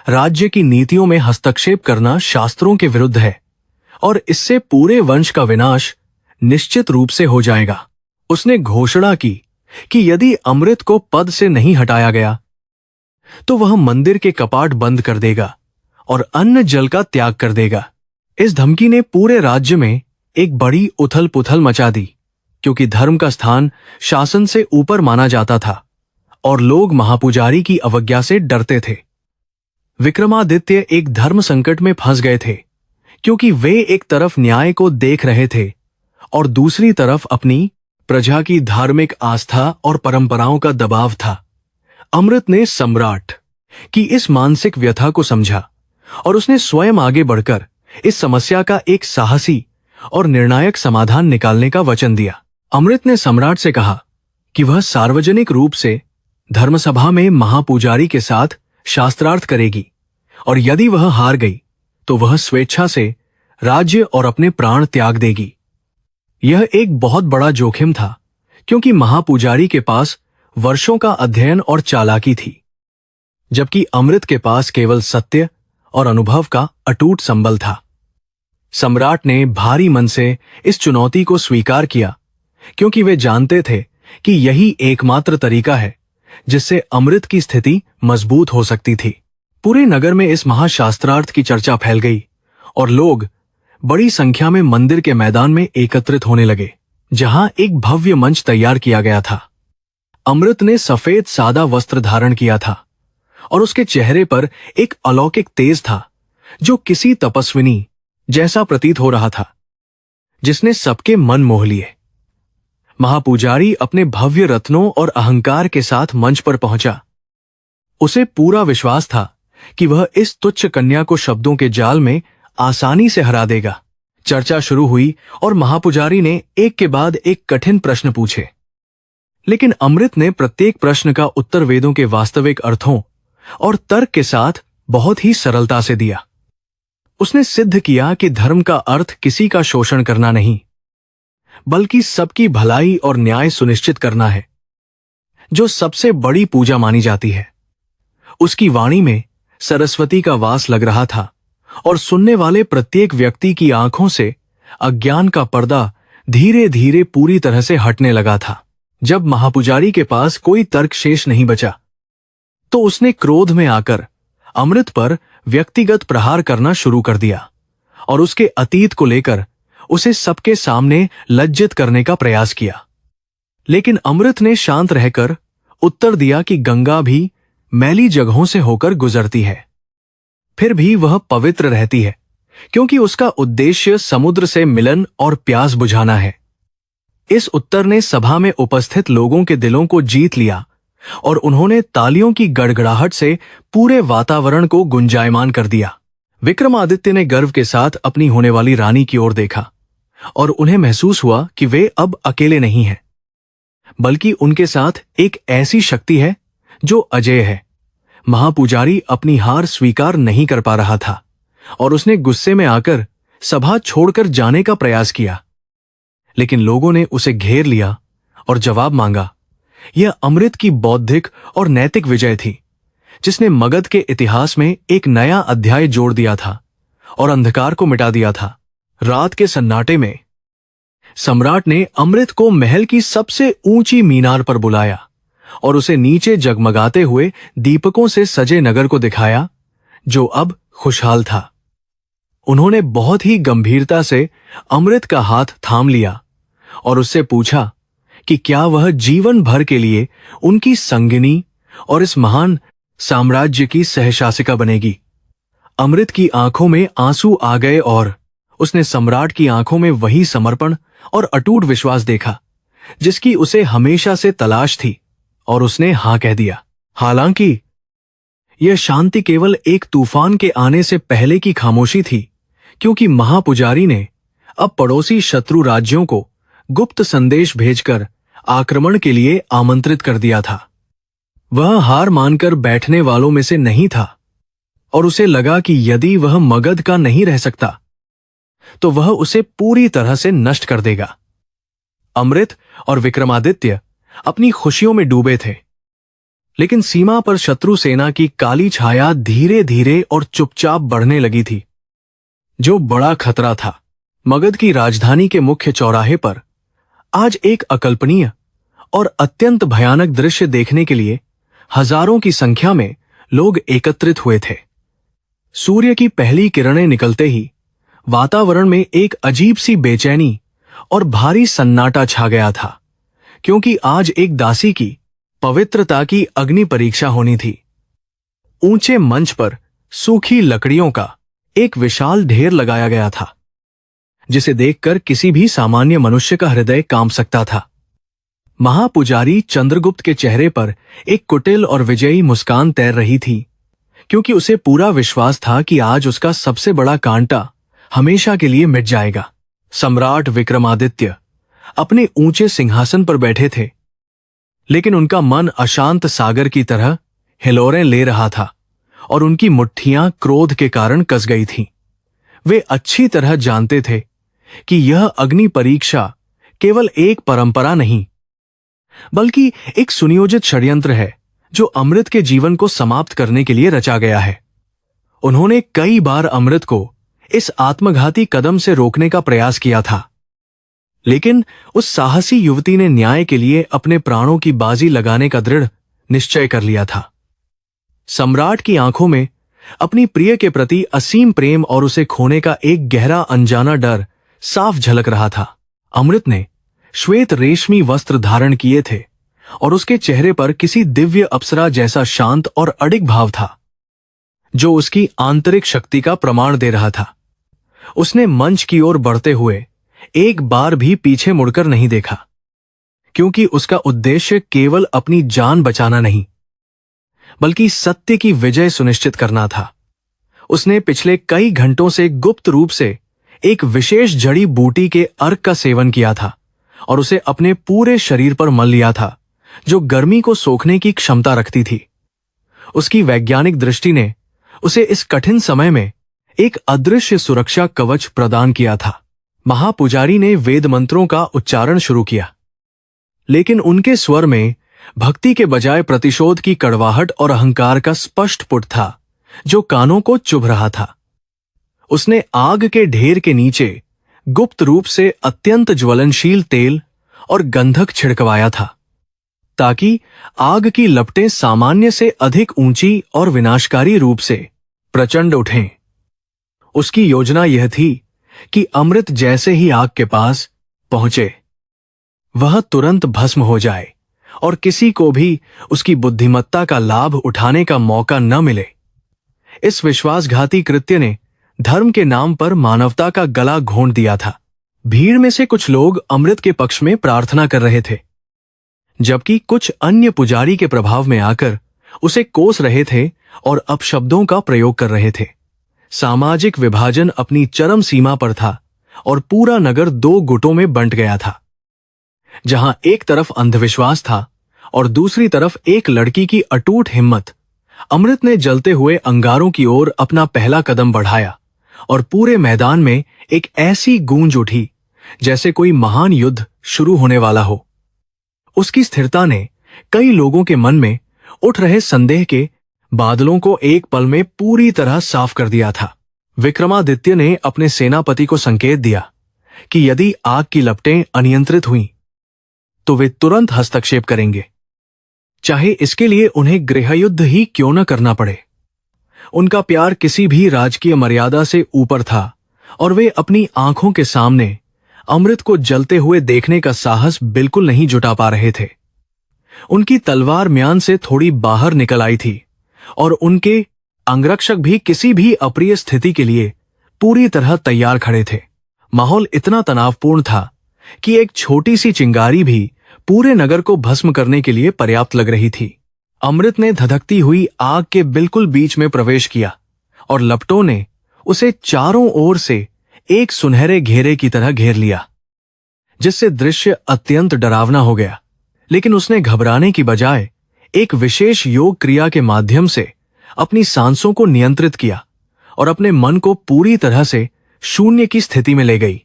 राज्य की नीतियों में हस्तक्षेप करना शास्त्रों के विरुद्ध है और इससे पूरे वंश का विनाश निश्चित रूप से हो जाएगा। उसने घोषणा की कि यदि अमृत को पद से नहीं हटाया गया तो वह मंदिर के कपाट बंद कर देगा और अन्न जल का त्याग कर देगा। इस धमकी ने पूरे राज्य में एक बड़ी उथल पुथल मचा दी, क्योंकि धर्म का स्थान शासन से ऊपर माना जाता था और लोग महापुजारी की अवज्ञा से डरते थे। विक्रमादित्य एक धर्म संकट में फंस गए थे, क्योंकि वे एक तरफ न्याय को देख रहे थे और दूसरी तरफ अपनी प्रजा की धार्मिक आस्था और परंपराओं का दबाव था। अमृत ने सम्राट की इस मानसिक व्यथा को समझा और उसने स्वयं आगे बढ़कर इस समस्या का एक साहसी और निर्णायक समाधान निकालने का वचन दिया। अमृत ने सम्राट से कहा कि वह सार्वजनिक रूप से धर्मसभा में महापुजारी के साथ शास्त्रार्थ करेगी और यदि वह हार गई तो वह स्वेच्छा से राज्य और अपने प्राण त्याग देगी। यह एक बहुत बड़ा जोखिम था, क्योंकि महापुजारी के पास वर्षों का अध्ययन और चालाकी थी, जबकि अमृत के पास केवल सत्य और अनुभव का अटूट संबल था। सम्राट ने भारी मन से इस चुनौती को स्वीकार किया, क्योंकि वे जानते थे कि यही एकमात्र तरीका है जिससे अमृत की स्थिति मजबूत हो सकती थी। पूरे नगर में इस महाशास्त्रार्थ की चर्चा फैल गई और लोग बड़ी संख्या में मंदिर के मैदान में एकत्रित होने लगे, जहां एक भव्य मंच तैयार किया गया था। अमृत ने सफेद सादा वस्त्र धारण किया था और उसके चेहरे पर एक अलौकिक तेज था जो किसी तपस्विनी जैसा प्रतीत हो रहा था, जिसने सबके मन मोह लिए। महापुजारी अपने भव्य रत्नों और अहंकार के साथ मंच पर पहुंचा। उसे पूरा विश्वास था कि वह इस तुच्छ कन्या को शब्दों के जाल में आसानी से हरा देगा। चर्चा शुरू हुई और महापुजारी ने एक के बाद एक कठिन प्रश्न पूछे, लेकिन अमृत ने प्रत्येक प्रश्न का उत्तर वेदों के वास्तविक अर्थों और तर्क के साथ बहुत ही सरलता से दिया। उसने सिद्ध किया कि धर्म का अर्थ किसी का शोषण करना नहीं, बल्कि सबकी भलाई और न्याय सुनिश्चित करना है, जो सबसे बड़ी पूजा मानी जाती है। उसकी वाणी में सरस्वती का वास लग रहा था और सुनने वाले प्रत्येक व्यक्ति की आंखों से अज्ञान का पर्दा धीरे धीरे पूरी तरह से हटने लगा था। जब महापुजारी के पास कोई तर्क शेष नहीं बचा, तो उसने क्रोध में आकर अमृत पर व्यक्तिगत प्रहार करना शुरू कर दिया और उसके अतीत को लेकर उसे सबके सामने लज्जित करने का प्रयास किया। लेकिन अमृत ने शांत रहकर उत्तर दिया कि गंगा भी मैली जगहों से होकर गुजरती है, फिर भी वह पवित्र रहती है, क्योंकि उसका उद्देश्य समुद्र से मिलन और प्यास बुझाना है। इस उत्तर ने सभा में उपस्थित लोगों के दिलों को जीत लिया और उन्होंने तालियों की गड़गड़ाहट से पूरे वातावरण को गुंजायमान कर दिया। विक्रमादित्य ने गर्व के साथ अपनी होने वाली रानी की ओर देखा और उन्हें महसूस हुआ कि वे अब अकेले नहीं हैं, बल्कि उनके साथ एक ऐसी शक्ति है जो अजेय है। महापुजारी अपनी हार स्वीकार नहीं कर पा रहा था और उसने गुस्से में आकर सभा छोड़कर जाने का प्रयास किया, लेकिन लोगों ने उसे घेर लिया और जवाब मांगा। यह अमृत की बौद्धिक और नैतिक विजय थी, जिसने मगध के इतिहास में एक नया अध्याय जोड़ दिया था और अंधकार को मिटा दिया था। रात के सन्नाटे में सम्राट ने अमृत को महल की सबसे ऊंची मीनार पर बुलाया और उसे नीचे जगमगाते हुए दीपकों से सजे नगर को दिखाया, जो अब खुशहाल था। उन्होंने बहुत ही गंभीरता से अमृत का हाथ थाम लिया और उससे पूछा कि क्या वह जीवन भर के लिए उनकी संगिनी और इस महान साम्राज्य की सहशासिका बनेगी। अमृत की आंखों में आंसू आ गए और उसने सम्राट की आंखों में वही समर्पण और अटूट विश्वास देखा जिसकी उसे हमेशा से तलाश थी, और उसने हां कह दिया। हालांकि यह शांति केवल एक तूफान के आने से पहले की खामोशी थी, क्योंकि महापुजारी ने अब पड़ोसी शत्रु राज्यों को गुप्त संदेश भेजकर आक्रमण के लिए आमंत्रित कर दिया था। वह हार मानकर बैठने वालों में से नहीं था और उसे लगा कि यदि वह मगध का नहीं रह सकता तो वह उसे पूरी तरह से नष्ट कर देगा। अमृत और विक्रमादित्य अपनी खुशियों में डूबे थे, लेकिन सीमा पर शत्रु सेना की काली छाया धीरे धीरे और चुपचाप बढ़ने लगी थी। जो बड़ा खतरा था, मगध की राजधानी के मुख्य चौराहे पर आज एक अकल्पनीय और अत्यंत भयानक दृश्य देखने के लिए हजारों की संख्या में लोग एकत्रित हुए थे। सूर्य की पहली किरणें निकलते ही वातावरण में एक अजीब सी बेचैनी और भारी सन्नाटा छा गया था, क्योंकि आज एक दासी की पवित्रता की अग्नि परीक्षा होनी थी। ऊंचे मंच पर सूखी लकड़ियों का एक विशाल ढेर लगाया गया था, जिसे देखकर किसी भी सामान्य मनुष्य का हृदय कांप सकता था। महापुजारी चंद्रगुप्त के चेहरे पर एक कुटिल और विजयी मुस्कान तैर रही थी, क्योंकि उसे पूरा विश्वास था कि आज उसका सबसे बड़ा कांटा हमेशा के लिए मिट जाएगा। सम्राट विक्रमादित्य अपने ऊंचे सिंहासन पर बैठे थे, लेकिन उनका मन अशांत सागर की तरह हिलोरें ले रहा था और उनकी मुट्ठियां क्रोध के कारण कस गई थीं। वे अच्छी तरह जानते थे कि यह अग्नि परीक्षा केवल एक परंपरा नहीं, बल्कि एक सुनियोजित षड्यंत्र है जो अमृत के जीवन को समाप्त करने के लिए रचा गया है। उन्होंने कई बार अमृत को इस आत्मघाती कदम से रोकने का प्रयास किया था, लेकिन उस साहसी युवती ने न्याय के लिए अपने प्राणों की बाजी लगाने का दृढ़ निश्चय कर लिया था। सम्राट की आंखों में अपनी प्रिय के प्रति असीम प्रेम और उसे खोने का एक गहरा अनजाना डर साफ झलक रहा था। अमृत ने श्वेत रेशमी वस्त्र धारण किए थे और उसके चेहरे पर किसी दिव्य अप्सरा जैसा शांत और अडिग भाव था, जो उसकी आंतरिक शक्ति का प्रमाण दे रहा था। उसने मंच की ओर बढ़ते हुए एक बार भी पीछे मुड़कर नहीं देखा, क्योंकि उसका उद्देश्य केवल अपनी जान बचाना नहीं, बल्कि सत्य की विजय सुनिश्चित करना था। उसने पिछले कई घंटों से गुप्त रूप से एक विशेष जड़ी बूटी के अर्क का सेवन किया था और उसे अपने पूरे शरीर पर मल लिया था, जो गर्मी को सोखने की क्षमता रखती थी। उसकी वैज्ञानिक दृष्टि ने उसे इस कठिन समय में एक अदृश्य सुरक्षा कवच प्रदान किया था। महापुजारी ने वेद मंत्रों का उच्चारण शुरू किया, लेकिन उनके स्वर में भक्ति के बजाय प्रतिशोध की कड़वाहट और अहंकार का स्पष्ट पुट था, जो कानों को चुभ रहा था। उसने आग के ढेर के नीचे गुप्त रूप से अत्यंत ज्वलनशील तेल और गंधक छिड़कवाया था, ताकि आग की लपटें सामान्य से अधिक ऊंची और विनाशकारी रूप से प्रचंड उठें। उसकी योजना यह थी कि अमृत जैसे ही आग के पास पहुंचे, वह तुरंत भस्म हो जाए और किसी को भी उसकी बुद्धिमत्ता का लाभ उठाने का मौका न मिले। इस विश्वासघाती कृत्य ने धर्म के नाम पर मानवता का गला घोंट दिया था। भीड़ में से कुछ लोग अमृत के पक्ष में प्रार्थना कर रहे थे, जबकि कुछ अन्य पुजारी के प्रभाव में आकर उसे कोस रहे थे और अपशब्दों का प्रयोग कर रहे थे। सामाजिक विभाजन अपनी चरम सीमा पर था और पूरा नगर दो गुटों में बंट गया था, जहां एक तरफ अंधविश्वास था और दूसरी तरफ एक लड़की की अटूट हिम्मत। अमृत ने जलते हुए अंगारों की ओर अपना पहला कदम बढ़ाया और पूरे मैदान में एक ऐसी गूंज उठी जैसे कोई महान युद्ध शुरू होने वाला हो। उसकी स्थिरता ने कई लोगों के मन में उठ रहे संदेह के बादलों को एक पल में पूरी तरह साफ कर दिया था। विक्रमादित्य ने अपने सेनापति को संकेत दिया कि यदि आग की लपटें अनियंत्रित हुईं, तो वे तुरंत हस्तक्षेप करेंगे, चाहे इसके लिए उन्हें गृहयुद्ध ही क्यों न करना पड़े। उनका प्यार किसी भी राजकीय मर्यादा से ऊपर था और वे अपनी आंखों के सामने अमृत को जलते हुए देखने का साहस बिल्कुल नहीं जुटा पा रहे थे। उनकी तलवार म्यान से थोड़ी बाहर निकल आई थी और उनके अंगरक्षक भी किसी भी अप्रिय स्थिति के लिए पूरी तरह तैयार खड़े थे। माहौल इतना तनावपूर्ण था कि एक छोटी सी चिंगारी भी पूरे नगर को भस्म करने के लिए पर्याप्त लग रही थी। अमृत ने धधकती हुई आग के बिल्कुल बीच में प्रवेश किया और लपटों ने उसे चारों ओर से एक सुनहरे घेरे की तरह घेर लिया, जिससे दृश्य अत्यंत डरावना हो गया। लेकिन उसने घबराने की बजाय एक विशेष योग क्रिया के माध्यम से अपनी सांसों को नियंत्रित किया और अपने मन को पूरी तरह से शून्य की स्थिति में ले गई।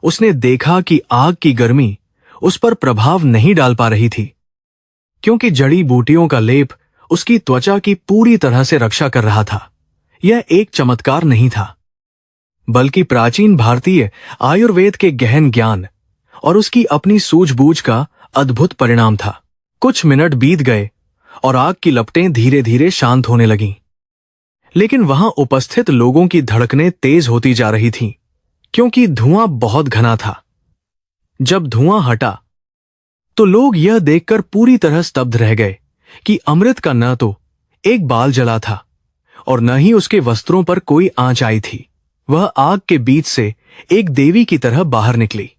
उसने देखा कि आग की गर्मी उस पर प्रभाव नहीं डाल पा रही थी, क्योंकि जड़ी बूटियों का लेप उसकी त्वचा की पूरी तरह से रक्षा कर रहा था। यह एक चमत्कार नहीं था, बल्कि प्राचीन भारतीय आयुर्वेद के गहन ज्ञान और उसकी अपनी सूझबूझ का अद्भुत परिणाम था। कुछ मिनट बीत गए और आग की लपटें धीरे धीरे शांत होने लगीं। लेकिन वहां उपस्थित लोगों की धड़कनें तेज होती जा रही थीं, क्योंकि धुआं बहुत घना था। जब धुआं हटा तो लोग यह देखकर पूरी तरह स्तब्ध रह गए कि अमृत का न तो एक बाल जला था और न ही उसके वस्त्रों पर कोई आंच आई थी। वह आग के बीच से एक देवी की तरह बाहर निकली।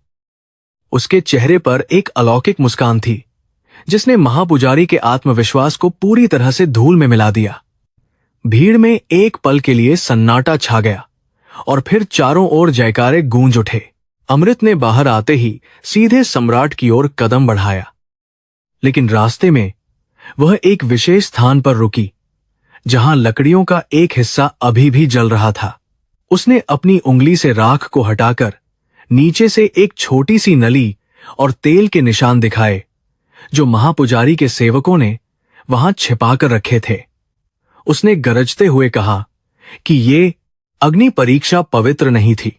उसके चेहरे पर एक अलौकिक मुस्कान थी, जिसने महापुजारी के आत्मविश्वास को पूरी तरह से धूल में मिला दिया। भीड़ में एक पल के लिए सन्नाटा छा गया और फिर चारों ओर जयकारे गूंज उठे। अमृत ने बाहर आते ही सीधे सम्राट की ओर कदम बढ़ाया, लेकिन रास्ते में वह एक विशेष स्थान पर रुकी, जहां लकड़ियों का एक हिस्सा अभी भी जल रहा था। उसने अपनी उंगली से राख को हटाकर नीचे से एक छोटी सी नली और तेल के निशान दिखाए, जो महापुजारी के सेवकों ने वहां छिपा कर रखे थे। उसने गरजते हुए कहा कि ये अग्नि परीक्षा पवित्र नहीं थी,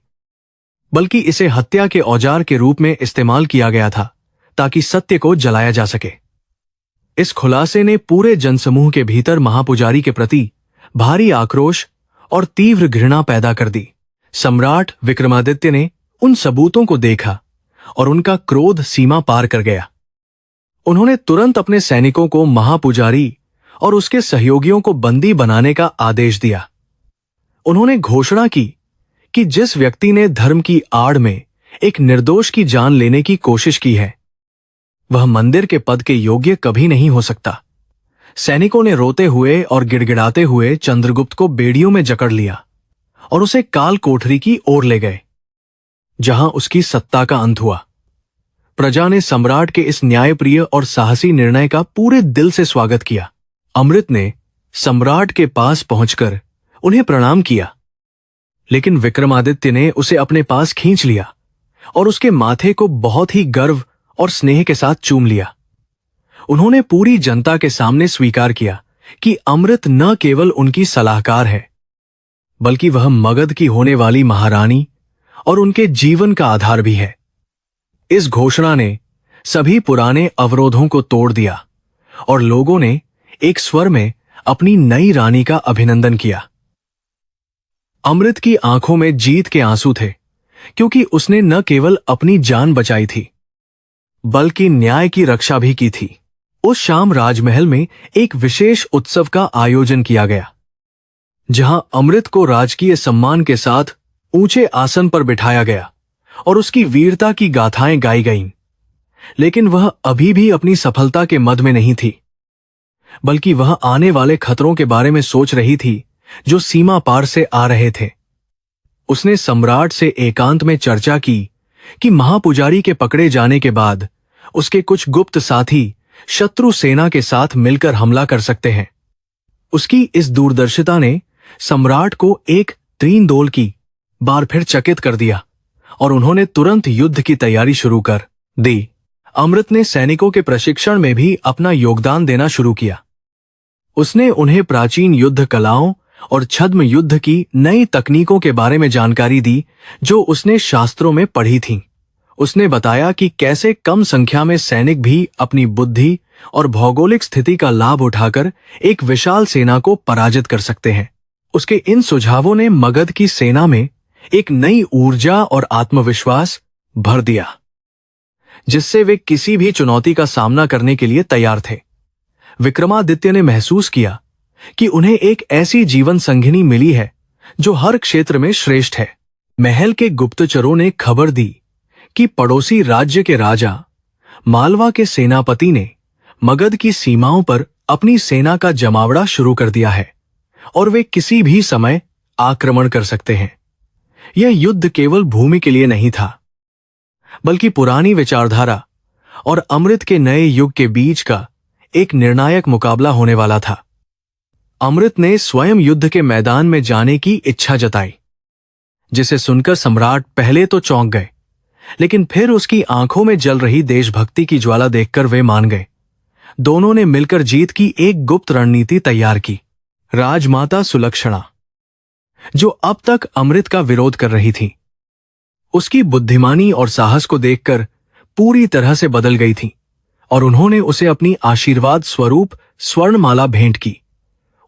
बल्कि इसे हत्या के औजार के रूप में इस्तेमाल किया गया था, ताकि सत्य को जलाया जा सके। इस खुलासे ने पूरे जनसमूह के भीतर महापुजारी के प्रति भारी आक्रोश और तीव्र घृणा पैदा कर दी। सम्राट विक्रमादित्य ने उन सबूतों को देखा और उनका क्रोध सीमा पार कर गया। उन्होंने तुरंत अपने सैनिकों को महापुजारी और उसके सहयोगियों को बंदी बनाने का आदेश दिया। उन्होंने घोषणा की कि जिस व्यक्ति ने धर्म की आड़ में एक निर्दोष की जान लेने की कोशिश की है, वह मंदिर के पद के योग्य कभी नहीं हो सकता। सैनिकों ने रोते हुए और गिड़गिड़ाते हुए चंद्रगुप्त को बेड़ियों में जकड़ लिया और उसे काल कोठरी की ओर ले गए, जहां उसकी सत्ता का अंत हुआ। प्रजा ने सम्राट के इस न्यायप्रिय और साहसी निर्णय का पूरे दिल से स्वागत किया। अमृत ने सम्राट के पास पहुंचकर उन्हें प्रणाम किया, लेकिन विक्रमादित्य ने उसे अपने पास खींच लिया और उसके माथे को बहुत ही गर्व और स्नेह के साथ चूम लिया। उन्होंने पूरी जनता के सामने स्वीकार किया कि अमृत न केवल उनकी सलाहकार है, बल्कि वह मगध की होने वाली महारानी और उनके जीवन का आधार भी है। इस घोषणा ने सभी पुराने अवरोधों को तोड़ दिया और लोगों ने एक स्वर में अपनी नई रानी का अभिनंदन किया। अमृत की आंखों में जीत के आंसू थे, क्योंकि उसने न केवल अपनी जान बचाई थी, बल्कि न्याय की रक्षा भी की थी। उस शाम राजमहल में एक विशेष उत्सव का आयोजन किया गया, जहां अमृत को राजकीय सम्मान के साथ ऊंचे आसन पर बिठाया गया और उसकी वीरता की गाथाएं गाई गईं। लेकिन वह अभी भी अपनी सफलता के मद में नहीं थी, बल्कि वह आने वाले खतरों के बारे में सोच रही थी जो सीमा पार से आ रहे थे। उसने सम्राट से एकांत में चर्चा की कि महापुजारी के पकड़े जाने के बाद उसके कुछ गुप्त साथी शत्रु सेना के साथ मिलकर हमला कर सकते हैं। उसकी इस दूरदर्शिता ने सम्राट को एक त्रिंदोल की बार फिर चकित कर दिया और उन्होंने तुरंत युद्ध की तैयारी शुरू कर दी। अमृत ने सैनिकों के प्रशिक्षण में भी अपना योगदान देना शुरू किया। उसने उन्हें प्राचीन युद्ध कलाओं और छद्म युद्ध की नई तकनीकों के बारे में जानकारी दी जो उसने शास्त्रों में पढ़ी थीं। उसने बताया कि कैसे कम संख्या में सैनिक भी अपनी बुद्धि और भौगोलिक स्थिति का लाभ उठाकर एक विशाल सेना को पराजित कर सकते हैं। उसके इन सुझावों ने मगध की सेना में एक नई ऊर्जा और आत्मविश्वास भर दिया, जिससे वे किसी भी चुनौती का सामना करने के लिए तैयार थे। विक्रमादित्य ने महसूस किया कि उन्हें एक ऐसी जीवन संगिनी मिली है जो हर क्षेत्र में श्रेष्ठ है। महल के गुप्तचरों ने खबर दी कि पड़ोसी राज्य के राजा मालवा के सेनापति ने मगध की सीमाओं पर अपनी सेना का जमावड़ा शुरू कर दिया है और वे किसी भी समय आक्रमण कर सकते हैं। यह युद्ध केवल भूमि के लिए नहीं था, बल्कि पुरानी विचारधारा और अमृत के नए युग के बीच का एक निर्णायक मुकाबला होने वाला था। अमृत ने स्वयं युद्ध के मैदान में जाने की इच्छा जताई, जिसे सुनकर सम्राट पहले तो चौंक गए, लेकिन फिर उसकी आंखों में जल रही देशभक्ति की ज्वाला देखकर वे मान गए। दोनों ने मिलकर जीत की एक गुप्त रणनीति तैयार की। राजमाता सुलक्षणा, जो अब तक अमृत का विरोध कर रही थी, उसकी बुद्धिमानी और साहस को देखकर पूरी तरह से बदल गई थी और उन्होंने उसे अपनी आशीर्वाद स्वरूप स्वर्णमाला भेंट की।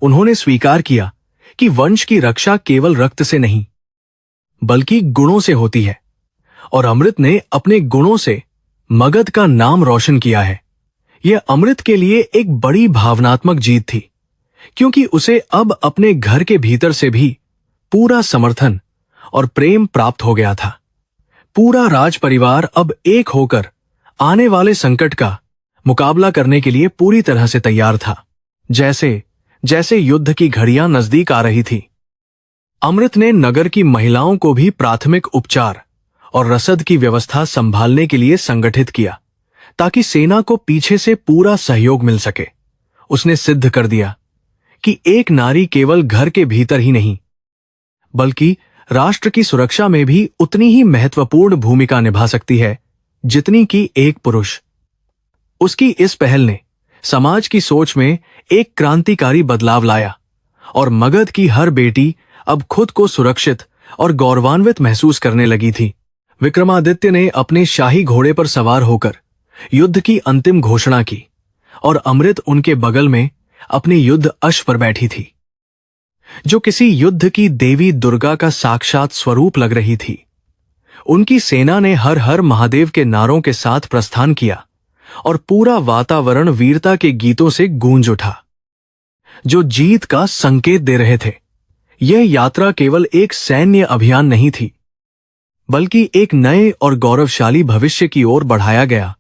उन्होंने स्वीकार किया कि वंश की रक्षा केवल रक्त से नहीं, बल्कि गुणों से होती है, और अमृत ने अपने गुणों से मगध का नाम रोशन किया है। यह अमृत के लिए एक बड़ी भावनात्मक जीत थी, क्योंकि उसे अब अपने घर के भीतर से भी पूरा समर्थन और प्रेम प्राप्त हो गया था। पूरा राज परिवार अब एक होकर आने वाले संकट का मुकाबला करने के लिए पूरी तरह से तैयार था। जैसे जैसे युद्ध की घड़ियां नजदीक आ रही थी, अमृत ने नगर की महिलाओं को भी प्राथमिक उपचार और रसद की व्यवस्था संभालने के लिए संगठित किया, ताकि सेना को पीछे से पूरा सहयोग मिल सके। उसने सिद्ध कर दिया कि एक नारी केवल घर के भीतर ही नहीं, बल्कि राष्ट्र की सुरक्षा में भी उतनी ही महत्वपूर्ण भूमिका निभा सकती है जितनी कि एक पुरुष। उसकी इस पहल ने समाज की सोच में एक क्रांतिकारी बदलाव लाया और मगध की हर बेटी अब खुद को सुरक्षित और गौरवान्वित महसूस करने लगी थी। विक्रमादित्य ने अपने शाही घोड़े पर सवार होकर युद्ध की अंतिम घोषणा की और अमृत उनके बगल में अपनी युद्ध अश्व पर बैठी थी, जो किसी युद्ध की देवी दुर्गा का साक्षात स्वरूप लग रही थी। उनकी सेना ने हर हर महादेव के नारों के साथ प्रस्थान किया और पूरा वातावरण वीरता के गीतों से गूंज उठा, जो जीत का संकेत दे रहे थे। यह यात्रा केवल एक सैन्य अभियान नहीं थी, बल्कि एक नए और गौरवशाली भविष्य की ओर बढ़ाया गया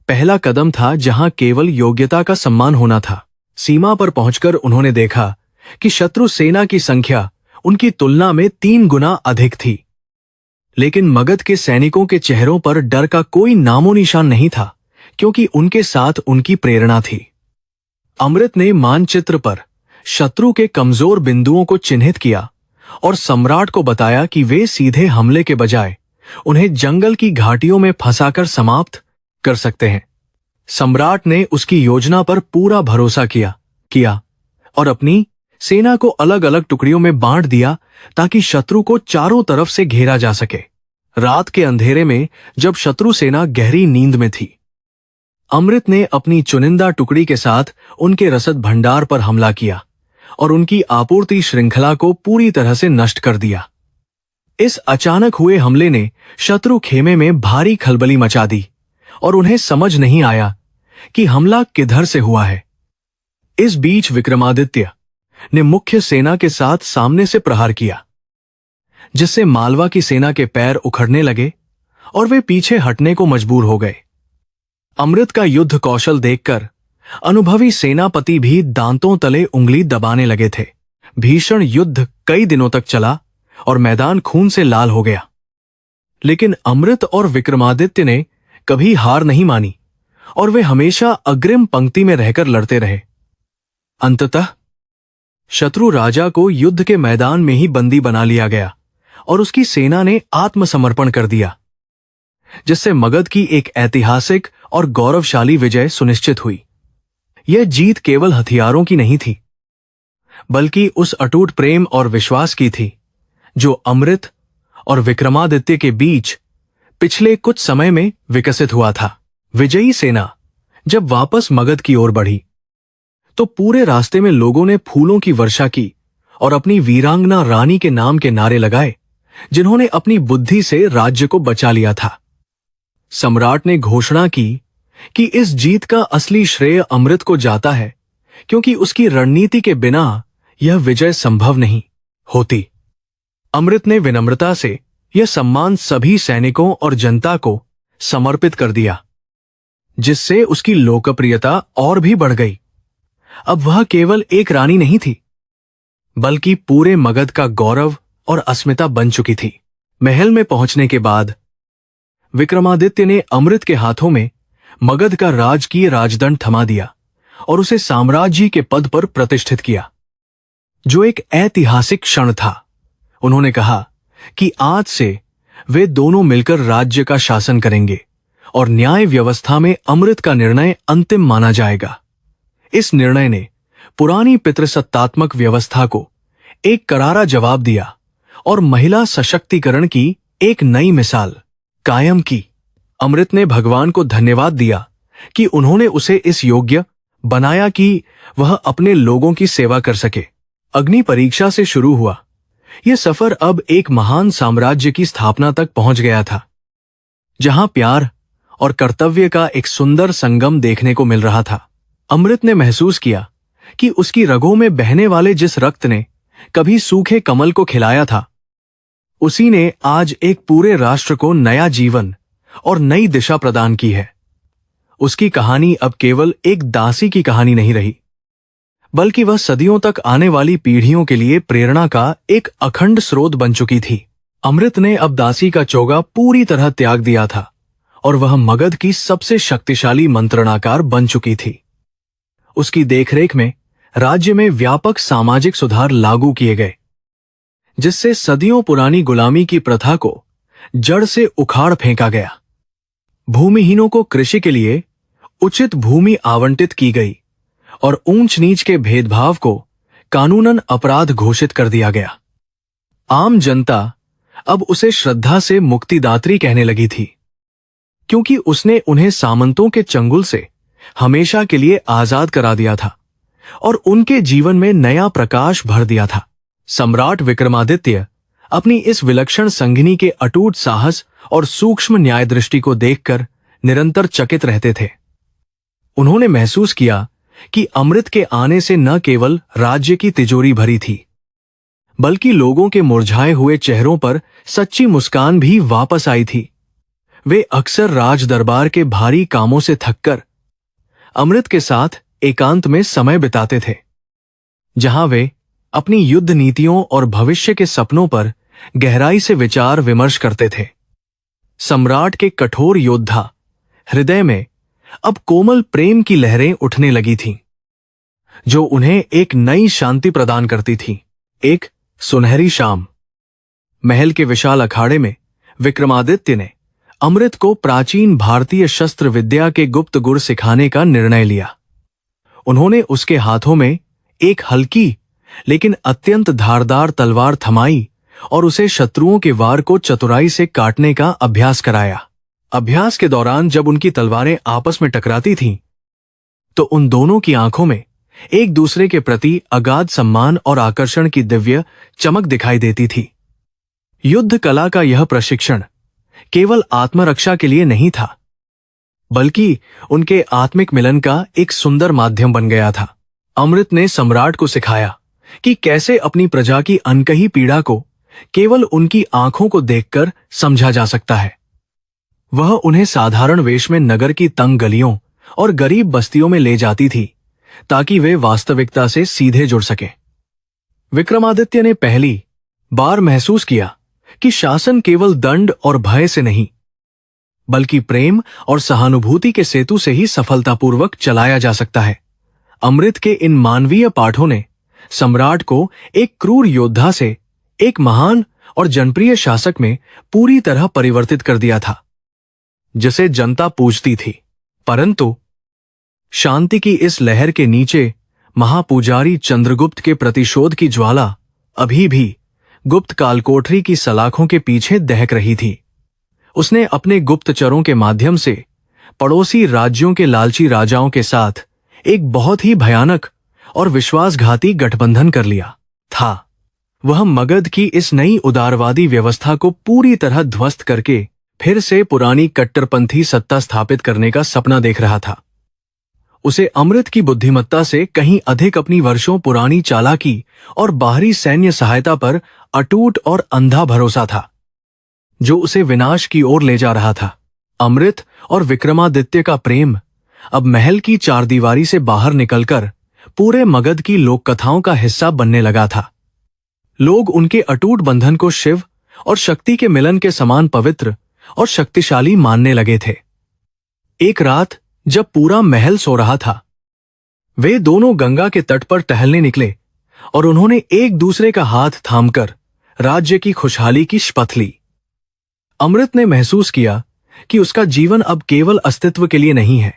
पहला कदम था, जहां केवल योग्यता का सम्मान होना था। सीमा पर पहुंचकर उन्होंने देखा कि शत्रु सेना की संख्या उनकी तुलना में 3 गुना अधिक थी, लेकिन मगध के सैनिकों के चेहरों पर डर का कोई नामो निशान नहीं था, क्योंकि उनके साथ उनकी प्रेरणा थी। अमृत ने मानचित्र पर शत्रु के कमजोर बिंदुओं को चिन्हित किया और सम्राट को बताया कि वे सीधे हमले के बजाय उन्हें जंगल की घाटियों में फंसाकर समाप्त कर सकते हैं। सम्राट ने उसकी योजना पर पूरा भरोसा किया और अपनी सेना को अलग अलग टुकड़ियों में बांट दिया, ताकि शत्रु को चारों तरफ से घेरा जा सके। रात के अंधेरे में जब शत्रु सेना गहरी नींद में थी, अमृत ने अपनी चुनिंदा टुकड़ी के साथ उनके रसद भंडार पर हमला किया और उनकी आपूर्ति श्रृंखला को पूरी तरह से नष्ट कर दिया। इस अचानक हुए हमले ने शत्रु खेमे में भारी खलबली मचा दी और उन्हें समझ नहीं आया कि हमला किधर से हुआ है। इस बीच विक्रमादित्य ने मुख्य सेना के साथ सामने से प्रहार किया, जिससे मालवा की सेना के पैर उखड़ने लगे और वे पीछे हटने को मजबूर हो गए। अमृत का युद्ध कौशल देखकर अनुभवी सेनापति भी दांतों तले उंगली दबाने लगे थे। भीषण युद्ध कई दिनों तक चला और मैदान खून से लाल हो गया, लेकिन अमृत और विक्रमादित्य ने कभी हार नहीं मानी और वे हमेशा अग्रिम पंक्ति में रहकर लड़ते रहे। अंततः शत्रु राजा को युद्ध के मैदान में ही बंदी बना लिया गया और उसकी सेना ने आत्मसमर्पण कर दिया, जिससे मगध की एक ऐतिहासिक और गौरवशाली विजय सुनिश्चित हुई। यह जीत केवल हथियारों की नहीं थी, बल्कि उस अटूट प्रेम और विश्वास की थी जो अमृत और विक्रमादित्य के बीच पिछले कुछ समय में विकसित हुआ था। विजयी सेना जब वापस मगध की ओर बढ़ी तो पूरे रास्ते में लोगों ने फूलों की वर्षा की और अपनी वीरांगना रानी के नाम के नारे लगाए, जिन्होंने अपनी बुद्धि से राज्य को बचा लिया था। सम्राट ने घोषणा की कि इस जीत का असली श्रेय अमृत को जाता है, क्योंकि उसकी रणनीति के बिना यह विजय संभव नहीं होती। अमृत ने विनम्रता से यह सम्मान सभी सैनिकों और जनता को समर्पित कर दिया, जिससे उसकी लोकप्रियता और भी बढ़ गई। अब वह केवल एक रानी नहीं थी, बल्कि पूरे मगध का गौरव और अस्मिता बन चुकी थी। महल में पहुंचने के बाद विक्रमादित्य ने अमृत के हाथों में मगध का राजकीय राजदंड थमा दिया और उसे साम्राज्य के पद पर प्रतिष्ठित किया, जो एक ऐतिहासिक क्षण था। उन्होंने कहा कि आज से वे दोनों मिलकर राज्य का शासन करेंगे और न्याय व्यवस्था में अमृत का निर्णय अंतिम माना जाएगा। इस निर्णय ने पुरानी पितृसत्तात्मक व्यवस्था को एक करारा जवाब दिया और महिला सशक्तिकरण की एक नई मिसाल कायम की। अमृत ने भगवान को धन्यवाद दिया कि उन्होंने उसे इस योग्य बनाया कि वह अपने लोगों की सेवा कर सके। अग्नि परीक्षा से शुरू हुआ यह सफर अब एक महान साम्राज्य की स्थापना तक पहुंच गया था, जहां प्यार और कर्तव्य का एक सुंदर संगम देखने को मिल रहा था। अमृत ने महसूस किया कि उसकी रगों में बहने वाले जिस रक्त ने कभी सूखे कमल को खिलाया था, उसी ने आज एक पूरे राष्ट्र को नया जीवन और नई दिशा प्रदान की है। उसकी कहानी अब केवल एक दासी की कहानी नहीं रही, बल्कि वह सदियों तक आने वाली पीढ़ियों के लिए प्रेरणा का एक अखंड स्रोत बन चुकी थी। अमृत ने अब दासी का चोगा पूरी तरह त्याग दिया था और वह मगध की सबसे शक्तिशाली मंत्रणाकार बन चुकी थी। उसकी देखरेख में राज्य में व्यापक सामाजिक सुधार लागू किए गए, जिससे सदियों पुरानी गुलामी की प्रथा को जड़ से उखाड़ फेंका गया। भूमिहीनों को कृषि के लिए उचित भूमि आवंटित की गई और ऊंच नीच के भेदभाव को कानूनन अपराध घोषित कर दिया गया। आम जनता अब उसे श्रद्धा से मुक्तिदात्री कहने लगी थी, क्योंकि उसने उन्हें सामंतों के चंगुल से हमेशा के लिए आजाद करा दिया था और उनके जीवन में नया प्रकाश भर दिया था। सम्राट विक्रमादित्य अपनी इस विलक्षण संगिनी के अटूट साहस और सूक्ष्म न्याय दृष्टि को देखकर निरंतर चकित रहते थे। उन्होंने महसूस किया कि अमृत के आने से न केवल राज्य की तिजोरी भरी थी, बल्कि लोगों के मुरझाए हुए चेहरों पर सच्ची मुस्कान भी वापस आई थी। वे अक्सर राज दरबार के भारी कामों से थककर अमृत के साथ एकांत में समय बिताते थे, जहां वे अपनी युद्ध नीतियों और भविष्य के सपनों पर गहराई से विचार विमर्श करते थे। सम्राट के कठोर योद्धा हृदय में अब कोमल प्रेम की लहरें उठने लगी थीं, जो उन्हें एक नई शांति प्रदान करती थी। एक सुनहरी शाम महल के विशाल अखाड़े में विक्रमादित्य ने अमृत को प्राचीन भारतीय शस्त्र विद्या के गुप्त गुर सिखाने का निर्णय लिया। उन्होंने उसके हाथों में एक हल्की लेकिन अत्यंत धारदार तलवार थमाई और उसे शत्रुओं के वार को चतुराई से काटने का अभ्यास कराया। अभ्यास के दौरान जब उनकी तलवारें आपस में टकराती थीं, तो उन दोनों की आंखों में एक दूसरे के प्रति अगाध सम्मान और आकर्षण की दिव्य चमक दिखाई देती थी। युद्ध कला का यह प्रशिक्षण केवल आत्मरक्षा के लिए नहीं था, बल्कि उनके आत्मिक मिलन का एक सुंदर माध्यम बन गया था। अमृत ने सम्राट को सिखाया कि कैसे अपनी प्रजा की अनकही पीड़ा को केवल उनकी आंखों को देखकर समझा जा सकता है। वह उन्हें साधारण वेश में नगर की तंग गलियों और गरीब बस्तियों में ले जाती थी, ताकि वे वास्तविकता से सीधे जुड़ सकें। विक्रमादित्य ने पहली बार महसूस किया कि शासन केवल दंड और भय से नहीं, बल्कि प्रेम और सहानुभूति के सेतु से ही सफलतापूर्वक चलाया जा सकता है। अमृत के इन मानवीय पाठों ने सम्राट को एक क्रूर योद्धा से एक महान और जनप्रिय शासक में पूरी तरह परिवर्तित कर दिया था, जिसे जनता पूजती थी। परंतु शांति की इस लहर के नीचे महापुजारी चंद्रगुप्त के प्रतिशोध की ज्वाला अभी भी गुप्त कालकोठरी की सलाखों के पीछे दहक रही थी। उसने अपने गुप्तचरों के माध्यम से पड़ोसी राज्यों के लालची राजाओं के साथ एक बहुत ही भयानक और विश्वासघाती गठबंधन कर लिया था। वह मगध की इस नई उदारवादी व्यवस्था को पूरी तरह ध्वस्त करके फिर से पुरानी कट्टरपंथी सत्ता स्थापित करने का सपना देख रहा था। उसे अमृत की बुद्धिमत्ता से कहीं अधिक अपनी वर्षों पुरानी चालाकी और बाहरी सैन्य सहायता पर अटूट और अंधा भरोसा था, जो उसे विनाश की ओर ले जा रहा था। अमृत और विक्रमादित्य का प्रेम अब महल की चारदीवारी से बाहर निकलकर पूरे मगध की लोक कथाओं का हिस्सा बनने लगा था। लोग उनके अटूट बंधन को शिव और शक्ति के मिलन के समान पवित्र और शक्तिशाली मानने लगे थे। एक रात जब पूरा महल सो रहा था, वे दोनों गंगा के तट पर टहलने निकले और उन्होंने एक दूसरे का हाथ थामकर राज्य की खुशहाली की शपथ ली। अमृत ने महसूस किया कि उसका जीवन अब केवल अस्तित्व के लिए नहीं है,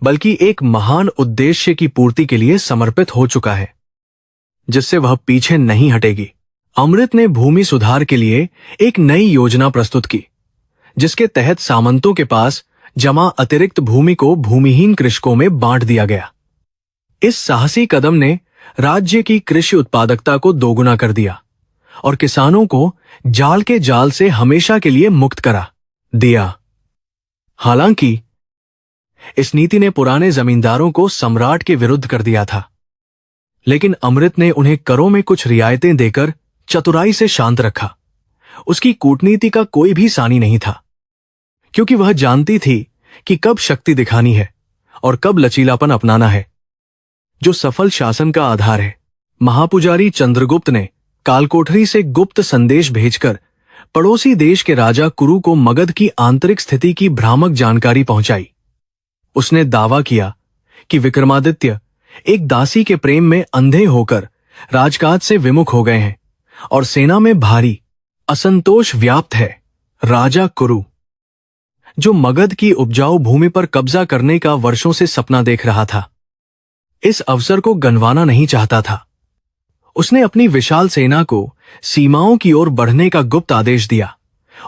बल्कि एक महान उद्देश्य की पूर्ति के लिए समर्पित हो चुका है, जिससे वह पीछे नहीं हटेगी। अमृत ने भूमि सुधार के लिए एक नई योजना प्रस्तुत की, जिसके तहत सामंतों के पास जमा अतिरिक्त भूमि को भूमिहीन कृषकों में बांट दिया गया। इस साहसी कदम ने राज्य की कृषि उत्पादकता को दोगुना कर दिया और किसानों को जाल के जाल से हमेशा के लिए मुक्त करा दिया। हालांकि इस नीति ने पुराने जमींदारों को सम्राट के विरुद्ध कर दिया था, लेकिन अमृत ने उन्हें करों में कुछ रियायतें देकर चतुराई से शांत रखा। उसकी कूटनीति का कोई भी सानी नहीं था, क्योंकि वह जानती थी कि कब शक्ति दिखानी है और कब लचीलापन अपनाना है, जो सफल शासन का आधार है। महापुजारी चंद्रगुप्त ने कालकोठरी से गुप्त संदेश भेजकर पड़ोसी देश के राजा कुरु को मगध की आंतरिक स्थिति की भ्रामक जानकारी पहुंचाई। उसने दावा किया कि विक्रमादित्य एक दासी के प्रेम में अंधे होकर राजकाज से विमुख हो गए हैं और सेना में भारी असंतोष व्याप्त है। राजा कुरु, जो मगध की उपजाऊ भूमि पर कब्जा करने का वर्षों से सपना देख रहा था, इस अवसर को गंवाना नहीं चाहता था। उसने अपनी विशाल सेना को सीमाओं की ओर बढ़ने का गुप्त आदेश दिया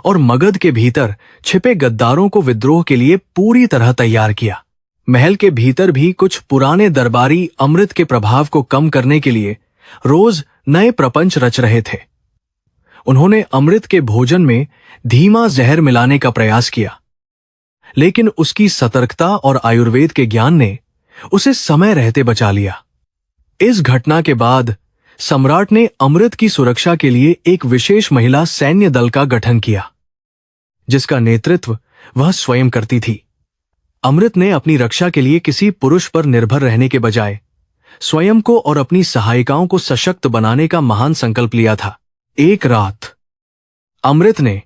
और मगध के भीतर छिपे गद्दारों को विद्रोह के लिए पूरी तरह तैयार किया। महल के भीतर भी कुछ पुराने दरबारी अमृत के प्रभाव को कम करने के लिए रोज नए प्रपंच रच रहे थे। उन्होंने अमृत के भोजन में धीमा जहर मिलाने का प्रयास किया, लेकिन उसकी सतर्कता और आयुर्वेद के ज्ञान ने उसे समय रहते बचा लिया। इस घटना के बाद सम्राट ने अमृत की सुरक्षा के लिए एक विशेष महिला सैन्य दल का गठन किया, जिसका नेतृत्व वह स्वयं करती थी। अमृत ने अपनी रक्षा के लिए किसी पुरुष पर निर्भर रहने के बजाय स्वयं को और अपनी सहायिकाओं को सशक्त बनाने का महान संकल्प लिया था। एक रात अमृत ने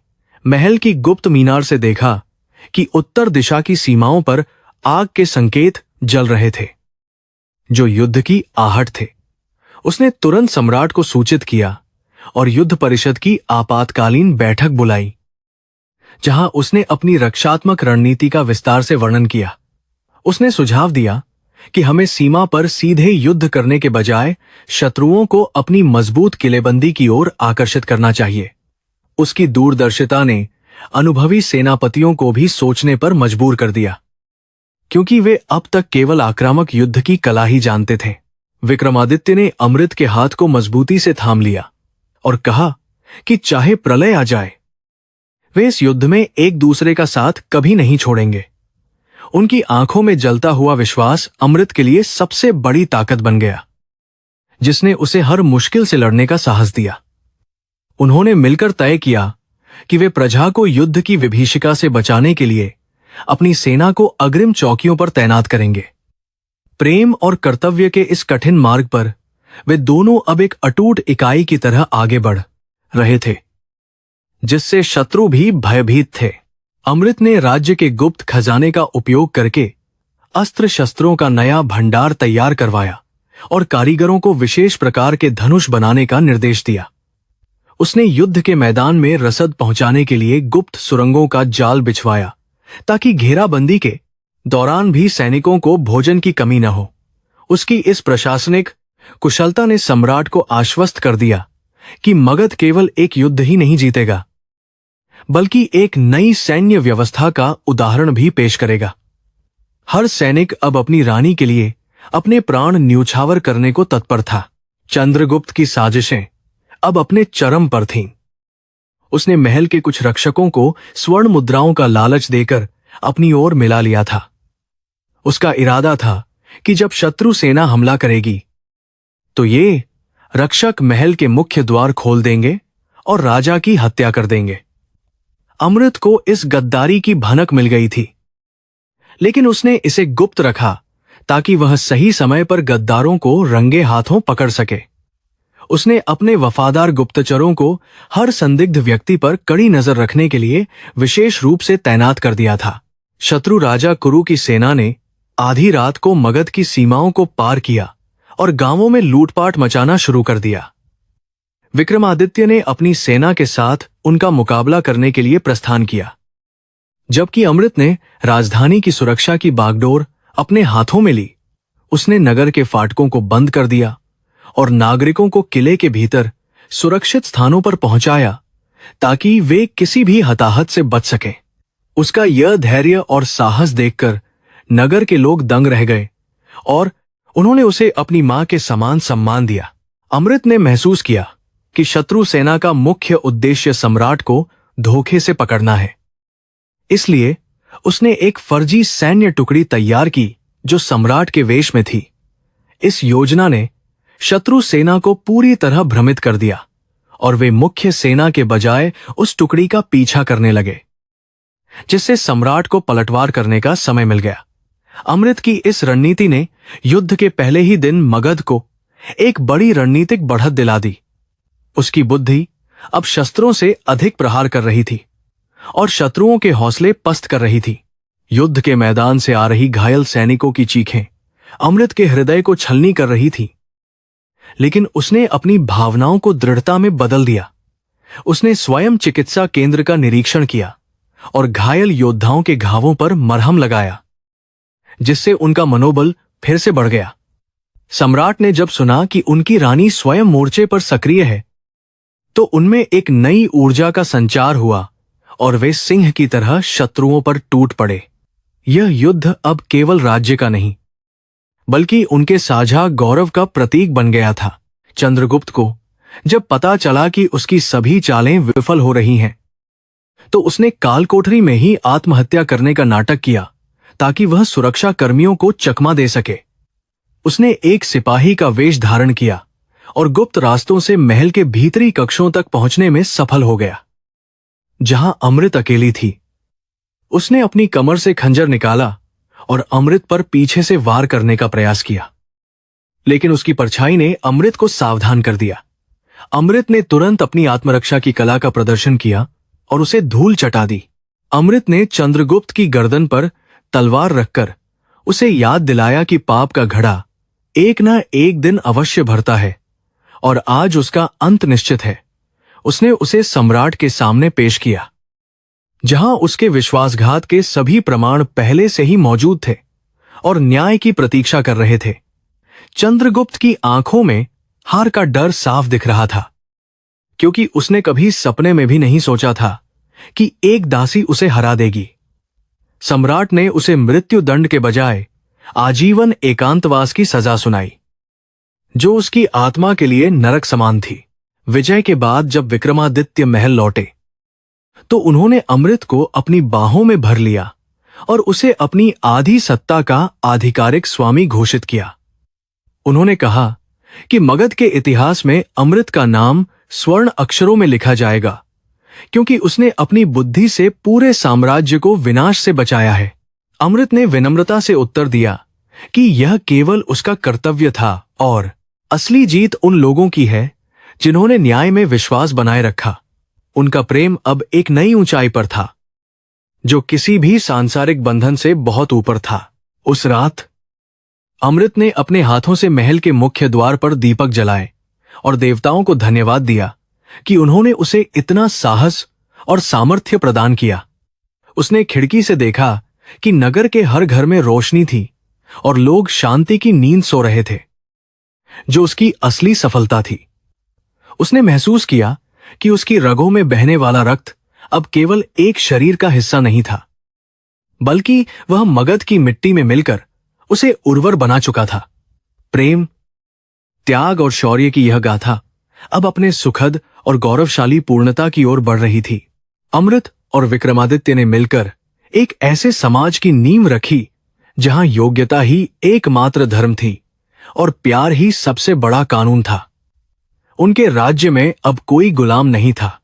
महल की गुप्त मीनार से देखा कि उत्तर दिशा की सीमाओं पर आग के संकेत जल रहे थे, जो युद्ध की आहट थे। उसने तुरंत सम्राट को सूचित किया और युद्ध परिषद की आपातकालीन बैठक बुलाई, जहां उसने अपनी रक्षात्मक रणनीति का विस्तार से वर्णन किया। उसने सुझाव दिया कि हमें सीमा पर सीधे युद्ध करने के बजाय शत्रुओं को अपनी मजबूत किलेबंदी की ओर आकर्षित करना चाहिए। उसकी दूरदर्शिता ने अनुभवी सेनापतियों को भी सोचने पर मजबूर कर दिया, क्योंकि वे अब तक केवल आक्रामक युद्ध की कला ही जानते थे। विक्रमादित्य ने अमृत के हाथ को मजबूती से थाम लिया और कहा कि चाहे प्रलय आ जाए, वे इस युद्ध में एक दूसरे का साथ कभी नहीं छोड़ेंगे। उनकी आंखों में जलता हुआ विश्वास अमृत के लिए सबसे बड़ी ताकत बन गया, जिसने उसे हर मुश्किल से लड़ने का साहस दिया। उन्होंने मिलकर तय किया कि वे प्रजा को युद्ध की विभीषिका से बचाने के लिए अपनी सेना को अग्रिम चौकियों पर तैनात करेंगे। प्रेम और कर्तव्य के इस कठिन मार्ग पर वे दोनों अब एक अटूट इकाई की तरह आगे बढ़ रहे थे, जिससे शत्रु भी भयभीत थे। अमृत ने राज्य के गुप्त खजाने का उपयोग करके अस्त्र शस्त्रों का नया भंडार तैयार करवाया और कारीगरों को विशेष प्रकार के धनुष बनाने का निर्देश दिया। उसने युद्ध के मैदान में रसद पहुंचाने के लिए गुप्त सुरंगों का जाल बिछवाया, ताकि घेराबंदी के दौरान भी सैनिकों को भोजन की कमी न हो। उसकी इस प्रशासनिक कुशलता ने सम्राट को आश्वस्त कर दिया कि मगध केवल एक युद्ध ही नहीं जीतेगा, बल्कि एक नई सैन्य व्यवस्था का उदाहरण भी पेश करेगा। हर सैनिक अब अपनी रानी के लिए अपने प्राण न्योछावर करने को तत्पर था। चंद्रगुप्त की साजिशें अब अपने चरम पर थीं। उसने महल के कुछ रक्षकों को स्वर्ण मुद्राओं का लालच देकर अपनी ओर मिला लिया था। उसका इरादा था कि जब शत्रु सेना हमला करेगी तो ये रक्षक महल के मुख्य द्वार खोल देंगे और राजा की हत्या कर देंगे। अमृत को इस गद्दारी की भनक मिल गई थी, लेकिन उसने इसे गुप्त रखा ताकि वह सही समय पर गद्दारों को रंगे हाथों पकड़ सके। उसने अपने वफादार गुप्तचरों को हर संदिग्ध व्यक्ति पर कड़ी नजर रखने के लिए विशेष रूप से तैनात कर दिया था। शत्रु राजा कुरु की सेना ने आधी रात को मगध की सीमाओं को पार किया और गांवों में लूटपाट मचाना शुरू कर दिया। विक्रमादित्य ने अपनी सेना के साथ उनका मुकाबला करने के लिए प्रस्थान किया, जबकि अमृत ने राजधानी की सुरक्षा की बागडोर अपने हाथों में ली। उसने नगर के फाटकों को बंद कर दिया और नागरिकों को किले के भीतर सुरक्षित स्थानों पर पहुंचाया ताकि वे किसी भी हताहत से बच सकें। उसका यह धैर्य और साहस देखकर नगर के लोग दंग रह गए और उन्होंने उसे अपनी मां के समान सम्मान दिया। अमृत ने महसूस किया कि शत्रु सेना का मुख्य उद्देश्य सम्राट को धोखे से पकड़ना है। इसलिए उसने एक फर्जी सैन्य टुकड़ी तैयार की जो सम्राट के वेश में थी। इस योजना ने शत्रु सेना को पूरी तरह भ्रमित कर दिया और वे मुख्य सेना के बजाय उस टुकड़ी का पीछा करने लगे, जिससे सम्राट को पलटवार करने का समय मिल गया। अमृत की इस रणनीति ने युद्ध के पहले ही दिन मगध को एक बड़ी रणनीतिक बढ़त दिला दी। उसकी बुद्धि अब शस्त्रों से अधिक प्रहार कर रही थी और शत्रुओं के हौसले पस्त कर रही थी। युद्ध के मैदान से आ रही घायल सैनिकों की चीखें अमृत के हृदय को छलनी कर रही थी, लेकिन उसने अपनी भावनाओं को दृढ़ता में बदल दिया। उसने स्वयं चिकित्सा केंद्र का निरीक्षण किया और घायल योद्धाओं के घावों पर मरहम लगाया, जिससे उनका मनोबल फिर से बढ़ गया। सम्राट ने जब सुना कि उनकी रानी स्वयं मोर्चे पर सक्रिय है, तो उनमें एक नई ऊर्जा का संचार हुआ और वे सिंह की तरह शत्रुओं पर टूट पड़े। यह युद्ध अब केवल राज्य का नहीं, बल्कि उनके साझा गौरव का प्रतीक बन गया था। चंद्रगुप्त को जब पता चला कि उसकी सभी चालें विफल हो रही हैं, तो उसने कालकोठरी में ही आत्महत्या करने का नाटक किया ताकि वह सुरक्षा कर्मियों को चकमा दे सके। उसने एक सिपाही का वेश धारण किया और गुप्त रास्तों से महल के भीतरी कक्षों तक पहुंचने में सफल हो गया, जहां अमृत अकेली थी। उसने अपनी कमर से खंजर निकाला और अमृत पर पीछे से वार करने का प्रयास किया, लेकिन उसकी परछाई ने अमृत को सावधान कर दिया। अमृत ने तुरंत अपनी आत्मरक्षा की कला का प्रदर्शन किया और उसे धूल चटा दी। अमृत ने चंद्रगुप्त की गर्दन पर तलवार रखकर उसे याद दिलाया कि पाप का घड़ा एक न एक दिन अवश्य भरता है और आज उसका अंत निश्चित है। उसने उसे सम्राट के सामने पेश किया, जहां उसके विश्वासघात के सभी प्रमाण पहले से ही मौजूद थे और न्याय की प्रतीक्षा कर रहे थे। चंद्रगुप्त की आंखों में हार का डर साफ दिख रहा था, क्योंकि उसने कभी सपने में भी नहीं सोचा था कि एक दासी उसे हरा देगी। सम्राट ने उसे मृत्यु दंड के बजाय आजीवन एकांतवास की सजा सुनाई, जो उसकी आत्मा के लिए नरक समान थी। विजय के बाद जब विक्रमादित्य महल लौटे, तो उन्होंने अमृत को अपनी बाहों में भर लिया और उसे अपनी आधी सत्ता का आधिकारिक स्वामी घोषित किया। उन्होंने कहा कि मगध के इतिहास में अमृत का नाम स्वर्ण अक्षरों में लिखा जाएगा, क्योंकि उसने अपनी बुद्धि से पूरे साम्राज्य को विनाश से बचाया है। अमृत ने विनम्रता से उत्तर दिया कि यह केवल उसका कर्तव्य था और असली जीत उन लोगों की है जिन्होंने न्याय में विश्वास बनाए रखा। उनका प्रेम अब एक नई ऊंचाई पर था, जो किसी भी सांसारिक बंधन से बहुत ऊपर था। उस रात अमृत ने अपने हाथों से महल के मुख्य द्वार पर दीपक जलाए और देवताओं को धन्यवाद दिया कि उन्होंने उसे इतना साहस और सामर्थ्य प्रदान किया। उसने खिड़की से देखा कि नगर के हर घर में रोशनी थी और लोग शांति की नींद सो रहे थे, जो उसकी असली सफलता थी। उसने महसूस किया कि उसकी रगों में बहने वाला रक्त अब केवल एक शरीर का हिस्सा नहीं था, बल्कि वह मगध की मिट्टी में मिलकर उसे उर्वर बना चुका था। प्रेम, त्याग और शौर्य की यह गाथा अब अपने सुखद और गौरवशाली पूर्णता की ओर बढ़ रही थी। अमृत और विक्रमादित्य ने मिलकर एक ऐसे समाज की नींव रखी जहां योग्यता ही एकमात्र धर्म थी और प्यार ही सबसे बड़ा कानून था। उनके राज्य में अब कोई गुलाम नहीं था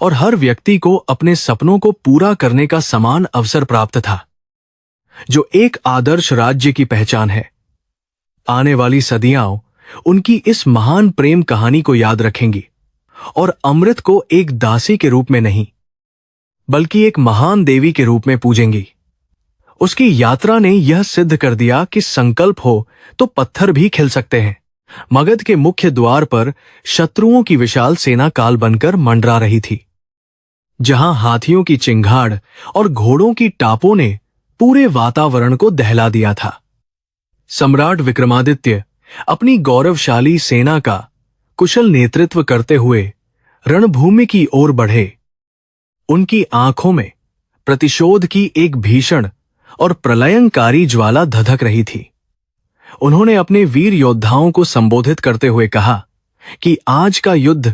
और हर व्यक्ति को अपने सपनों को पूरा करने का समान अवसर प्राप्त था, जो एक आदर्श राज्य की पहचान है। आने वाली सदियां उनकी इस महान प्रेम कहानी को याद रखेंगी और अमृत को एक दासी के रूप में नहीं, बल्कि एक महान देवी के रूप में पूजेंगी। उसकी यात्रा ने यह सिद्ध कर दिया कि संकल्प हो तो पत्थर भी खिल सकते हैं। मगध के मुख्य द्वार पर शत्रुओं की विशाल सेना काल बनकर मंडरा रही थी, जहां हाथियों की चिंगाड़ और घोड़ों की टापों ने पूरे वातावरण को दहला दिया था। सम्राट विक्रमादित्य अपनी गौरवशाली सेना का कुशल नेतृत्व करते हुए रणभूमि की ओर बढ़े। उनकी आंखों में प्रतिशोध की एक भीषण और प्रलयंकारी ज्वाला धधक रही थी। उन्होंने अपने वीर योद्धाओं को संबोधित करते हुए कहा कि आज का युद्ध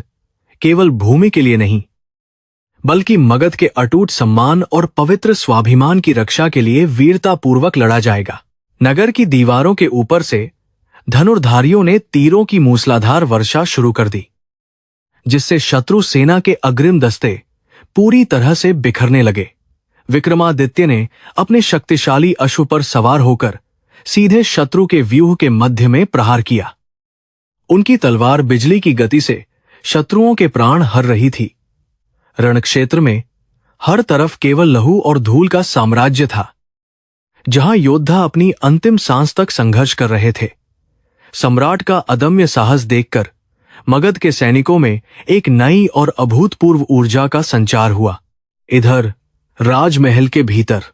केवल भूमि के लिए नहीं, बल्कि मगध के अटूट सम्मान और पवित्र स्वाभिमान की रक्षा के लिए वीरतापूर्वक लड़ा जाएगा। नगर की दीवारों के ऊपर से धनुर्धारियों ने तीरों की मूसलाधार वर्षा शुरू कर दी, जिससे शत्रु सेना के अग्रिम दस्ते पूरी तरह से बिखरने लगे। विक्रमादित्य ने अपने शक्तिशाली अश्व पर सवार होकर सीधे शत्रु के व्यूह के मध्य में प्रहार किया। उनकी तलवार बिजली की गति से शत्रुओं के प्राण हर रही थी। रणक्षेत्र में हर तरफ केवल लहू और धूल का साम्राज्य था, जहां योद्धा अपनी अंतिम सांस तक संघर्ष कर रहे थे। सम्राट का अदम्य साहस देखकर मगध के सैनिकों में एक नई और अभूतपूर्व ऊर्जा का संचार हुआ। इधर राजमहल के भीतर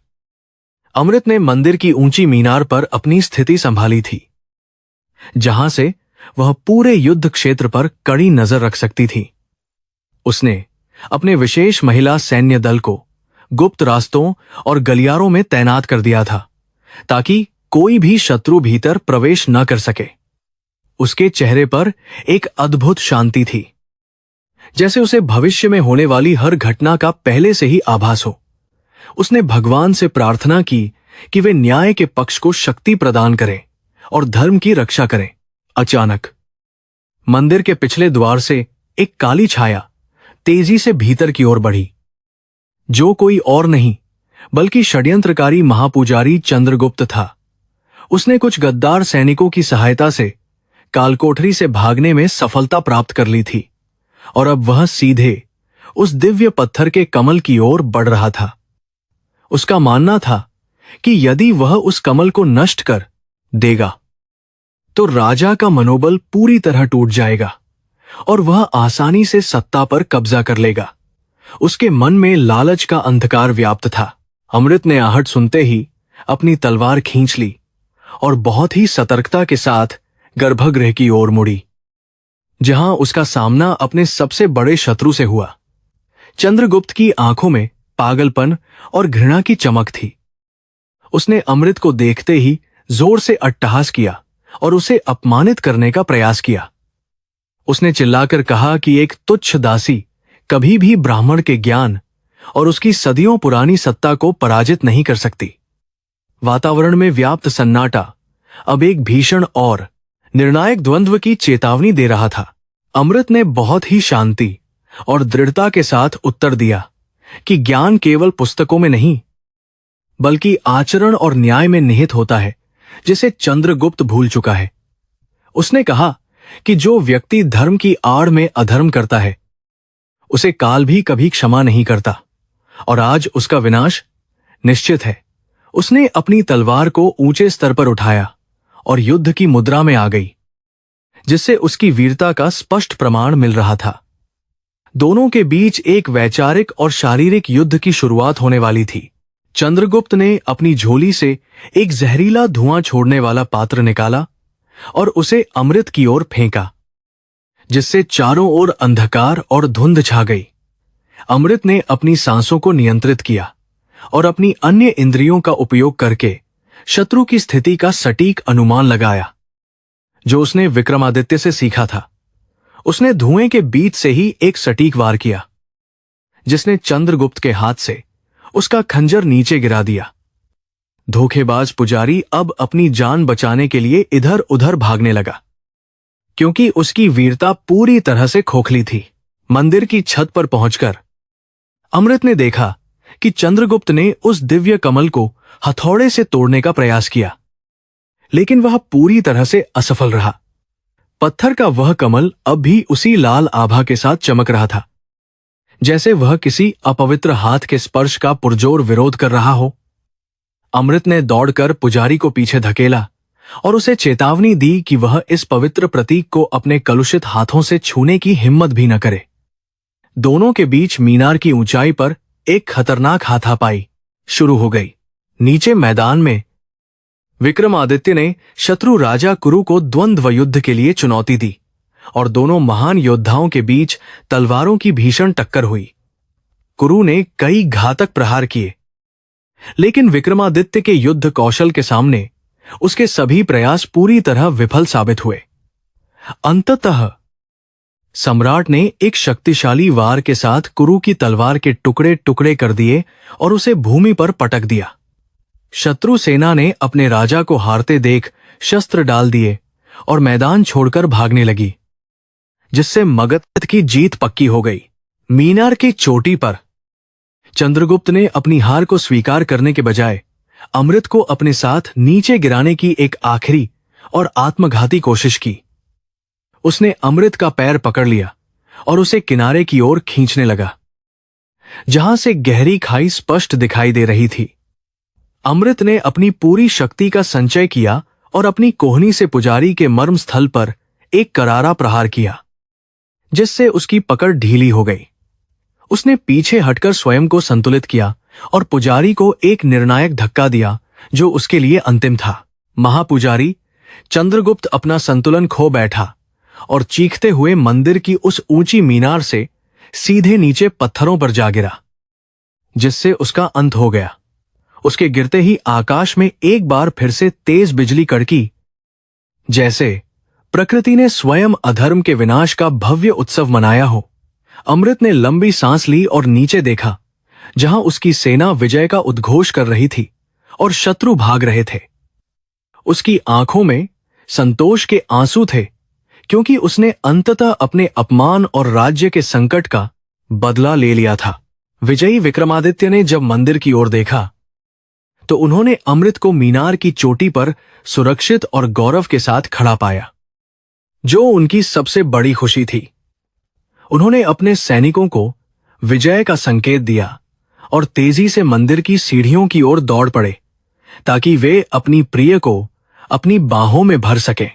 अमृत ने मंदिर की ऊंची मीनार पर अपनी स्थिति संभाली थी, जहां से वह पूरे युद्ध क्षेत्र पर कड़ी नजर रख सकती थी। उसने अपने विशेष महिला सैन्य दल को गुप्त रास्तों और गलियारों में तैनात कर दिया था, ताकि कोई भी शत्रु भीतर प्रवेश न कर सके। उसके चेहरे पर एक अद्भुत शांति थी, जैसे उसे भविष्य में होने वाली हर घटना का पहले से ही आभास हो। उसने भगवान से प्रार्थना की कि वे न्याय के पक्ष को शक्ति प्रदान करें और धर्म की रक्षा करें। अचानक मंदिर के पिछले द्वार से एक काली छाया तेजी से भीतर की ओर बढ़ी, जो कोई और नहीं बल्कि षड्यंत्रकारी महापुजारी चंद्रगुप्त था। उसने कुछ गद्दार सैनिकों की सहायता से कालकोठरी से भागने में सफलता प्राप्त कर ली थी और अब वह सीधे उस दिव्य पत्थर के कमल की ओर बढ़ रहा था। उसका मानना था कि यदि वह उस कमल को नष्ट कर देगा तो राजा का मनोबल पूरी तरह टूट जाएगा और वह आसानी से सत्ता पर कब्जा कर लेगा। उसके मन में लालच का अंधकार व्याप्त था। अमृत ने आहट सुनते ही अपनी तलवार खींच ली और बहुत ही सतर्कता के साथ गर्भगृह की ओर मुड़ी, जहां उसका सामना अपने सबसे बड़े शत्रु से हुआ। चंद्रगुप्त की आंखों में पागलपन और घृणा की चमक थी। उसने अमृत को देखते ही जोर से अट्टहास किया और उसे अपमानित करने का प्रयास किया। उसने चिल्लाकर कहा कि एक तुच्छ दासी कभी भी ब्राह्मण के ज्ञान और उसकी सदियों पुरानी सत्ता को पराजित नहीं कर सकती। वातावरण में व्याप्त सन्नाटा अब एक भीषण और निर्णायक द्वंद्व की चेतावनी दे रहा था। अमृत ने बहुत ही शांति और दृढ़ता के साथ उत्तर दिया कि ज्ञान केवल पुस्तकों में नहीं, बल्कि आचरण और न्याय में निहित होता है, जिसे चंद्रगुप्त भूल चुका है। उसने कहा कि जो व्यक्ति धर्म की आड़ में अधर्म करता है, उसे काल भी कभी क्षमा नहीं करता और आज उसका विनाश निश्चित है। उसने अपनी तलवार को ऊंचे स्तर पर उठाया और युद्ध की मुद्रा में आ गई, जिससे उसकी वीरता का स्पष्ट प्रमाण मिल रहा था। दोनों के बीच एक वैचारिक और शारीरिक युद्ध की शुरुआत होने वाली थी, चंद्रगुप्त ने अपनी झोली से एक जहरीला धुआं छोड़ने वाला पात्र निकाला और उसे अमृत की ओर फेंका, जिससे चारों ओर अंधकार और धुंध छा गई। अमृत ने अपनी सांसों को नियंत्रित किया और अपनी अन्य इंद्रियों का उपयोग करके शत्रु की स्थिति का सटीक अनुमान लगाया, जो उसने विक्रमादित्य से सीखा था। उसने धुएं के बीच से ही एक सटीक वार किया, जिसने चंद्रगुप्त के हाथ से उसका खंजर नीचे गिरा दिया। धोखेबाज पुजारी अब अपनी जान बचाने के लिए इधर उधर भागने लगा, क्योंकि उसकी वीरता पूरी तरह से खोखली थी। मंदिर की छत पर पहुंचकर अमृत ने देखा कि चंद्रगुप्त ने उस दिव्य कमल को हथौड़े से तोड़ने का प्रयास किया, लेकिन वह पूरी तरह से असफल रहा। पत्थर का वह कमल अब भी उसी लाल आभा के साथ चमक रहा था, जैसे वह किसी अपवित्र हाथ के स्पर्श का पुरजोर विरोध कर रहा हो। अमृत ने दौड़कर पुजारी को पीछे धकेला और उसे चेतावनी दी कि वह इस पवित्र प्रतीक को अपने कलुषित हाथों से छूने की हिम्मत भी न करे। दोनों के बीच मीनार की ऊंचाई पर एक खतरनाक हाथापाई शुरू हो गई। नीचे मैदान में विक्रमादित्य ने शत्रु राजा कुरु को द्वंद्व युद्ध के लिए चुनौती दी और दोनों महान योद्धाओं के बीच तलवारों की भीषण टक्कर हुई। कुरु ने कई घातक प्रहार किए, लेकिन विक्रमादित्य के युद्ध कौशल के सामने उसके सभी प्रयास पूरी तरह विफल साबित हुए। अंततः सम्राट ने एक शक्तिशाली वार के साथ कुरु की तलवार के टुकड़े टुकड़े कर दिए और उसे भूमि पर पटक दिया। शत्रु सेना ने अपने राजा को हारते देख शस्त्र डाल दिए और मैदान छोड़कर भागने लगी, जिससे मगध की जीत पक्की हो गई। मीनार की चोटी पर चंद्रगुप्त ने अपनी हार को स्वीकार करने के बजाय अमृत को अपने साथ नीचे गिराने की एक आखिरी और आत्मघाती कोशिश की। उसने अमृत का पैर पकड़ लिया और उसे किनारे की ओर खींचने लगा, जहां से गहरी खाई स्पष्ट दिखाई दे रही थी। अमृत ने अपनी पूरी शक्ति का संचय किया और अपनी कोहनी से पुजारी के मर्म स्थल पर एक करारा प्रहार किया, जिससे उसकी पकड़ ढीली हो गई। उसने पीछे हटकर स्वयं को संतुलित किया और पुजारी को एक निर्णायक धक्का दिया, जो उसके लिए अंतिम था। महापुजारी चंद्रगुप्त अपना संतुलन खो बैठा और चीखते हुए मंदिर की उस ऊंची मीनार से सीधे नीचे पत्थरों पर जा गिरा, जिससे उसका अंत हो गया। उसके गिरते ही आकाश में एक बार फिर से तेज बिजली कड़की, जैसे प्रकृति ने स्वयं अधर्म के विनाश का भव्य उत्सव मनाया हो। अमृत ने लंबी सांस ली और नीचे देखा, जहां उसकी सेना विजय का उद्घोष कर रही थी और शत्रु भाग रहे थे। उसकी आंखों में संतोष के आंसू थे, क्योंकि उसने अंततः अपने अपमान और राज्य के संकट का बदला ले लिया था। विजयी विक्रमादित्य ने जब मंदिर की ओर देखा, तो उन्होंने अमृत को मीनार की चोटी पर सुरक्षित और गौरव के साथ खड़ा पाया, जो उनकी सबसे बड़ी खुशी थी। उन्होंने अपने सैनिकों को विजय का संकेत दिया और तेजी से मंदिर की सीढ़ियों की ओर दौड़ पड़े, ताकि वे अपनी प्रिय को अपनी बाहों में भर सकें।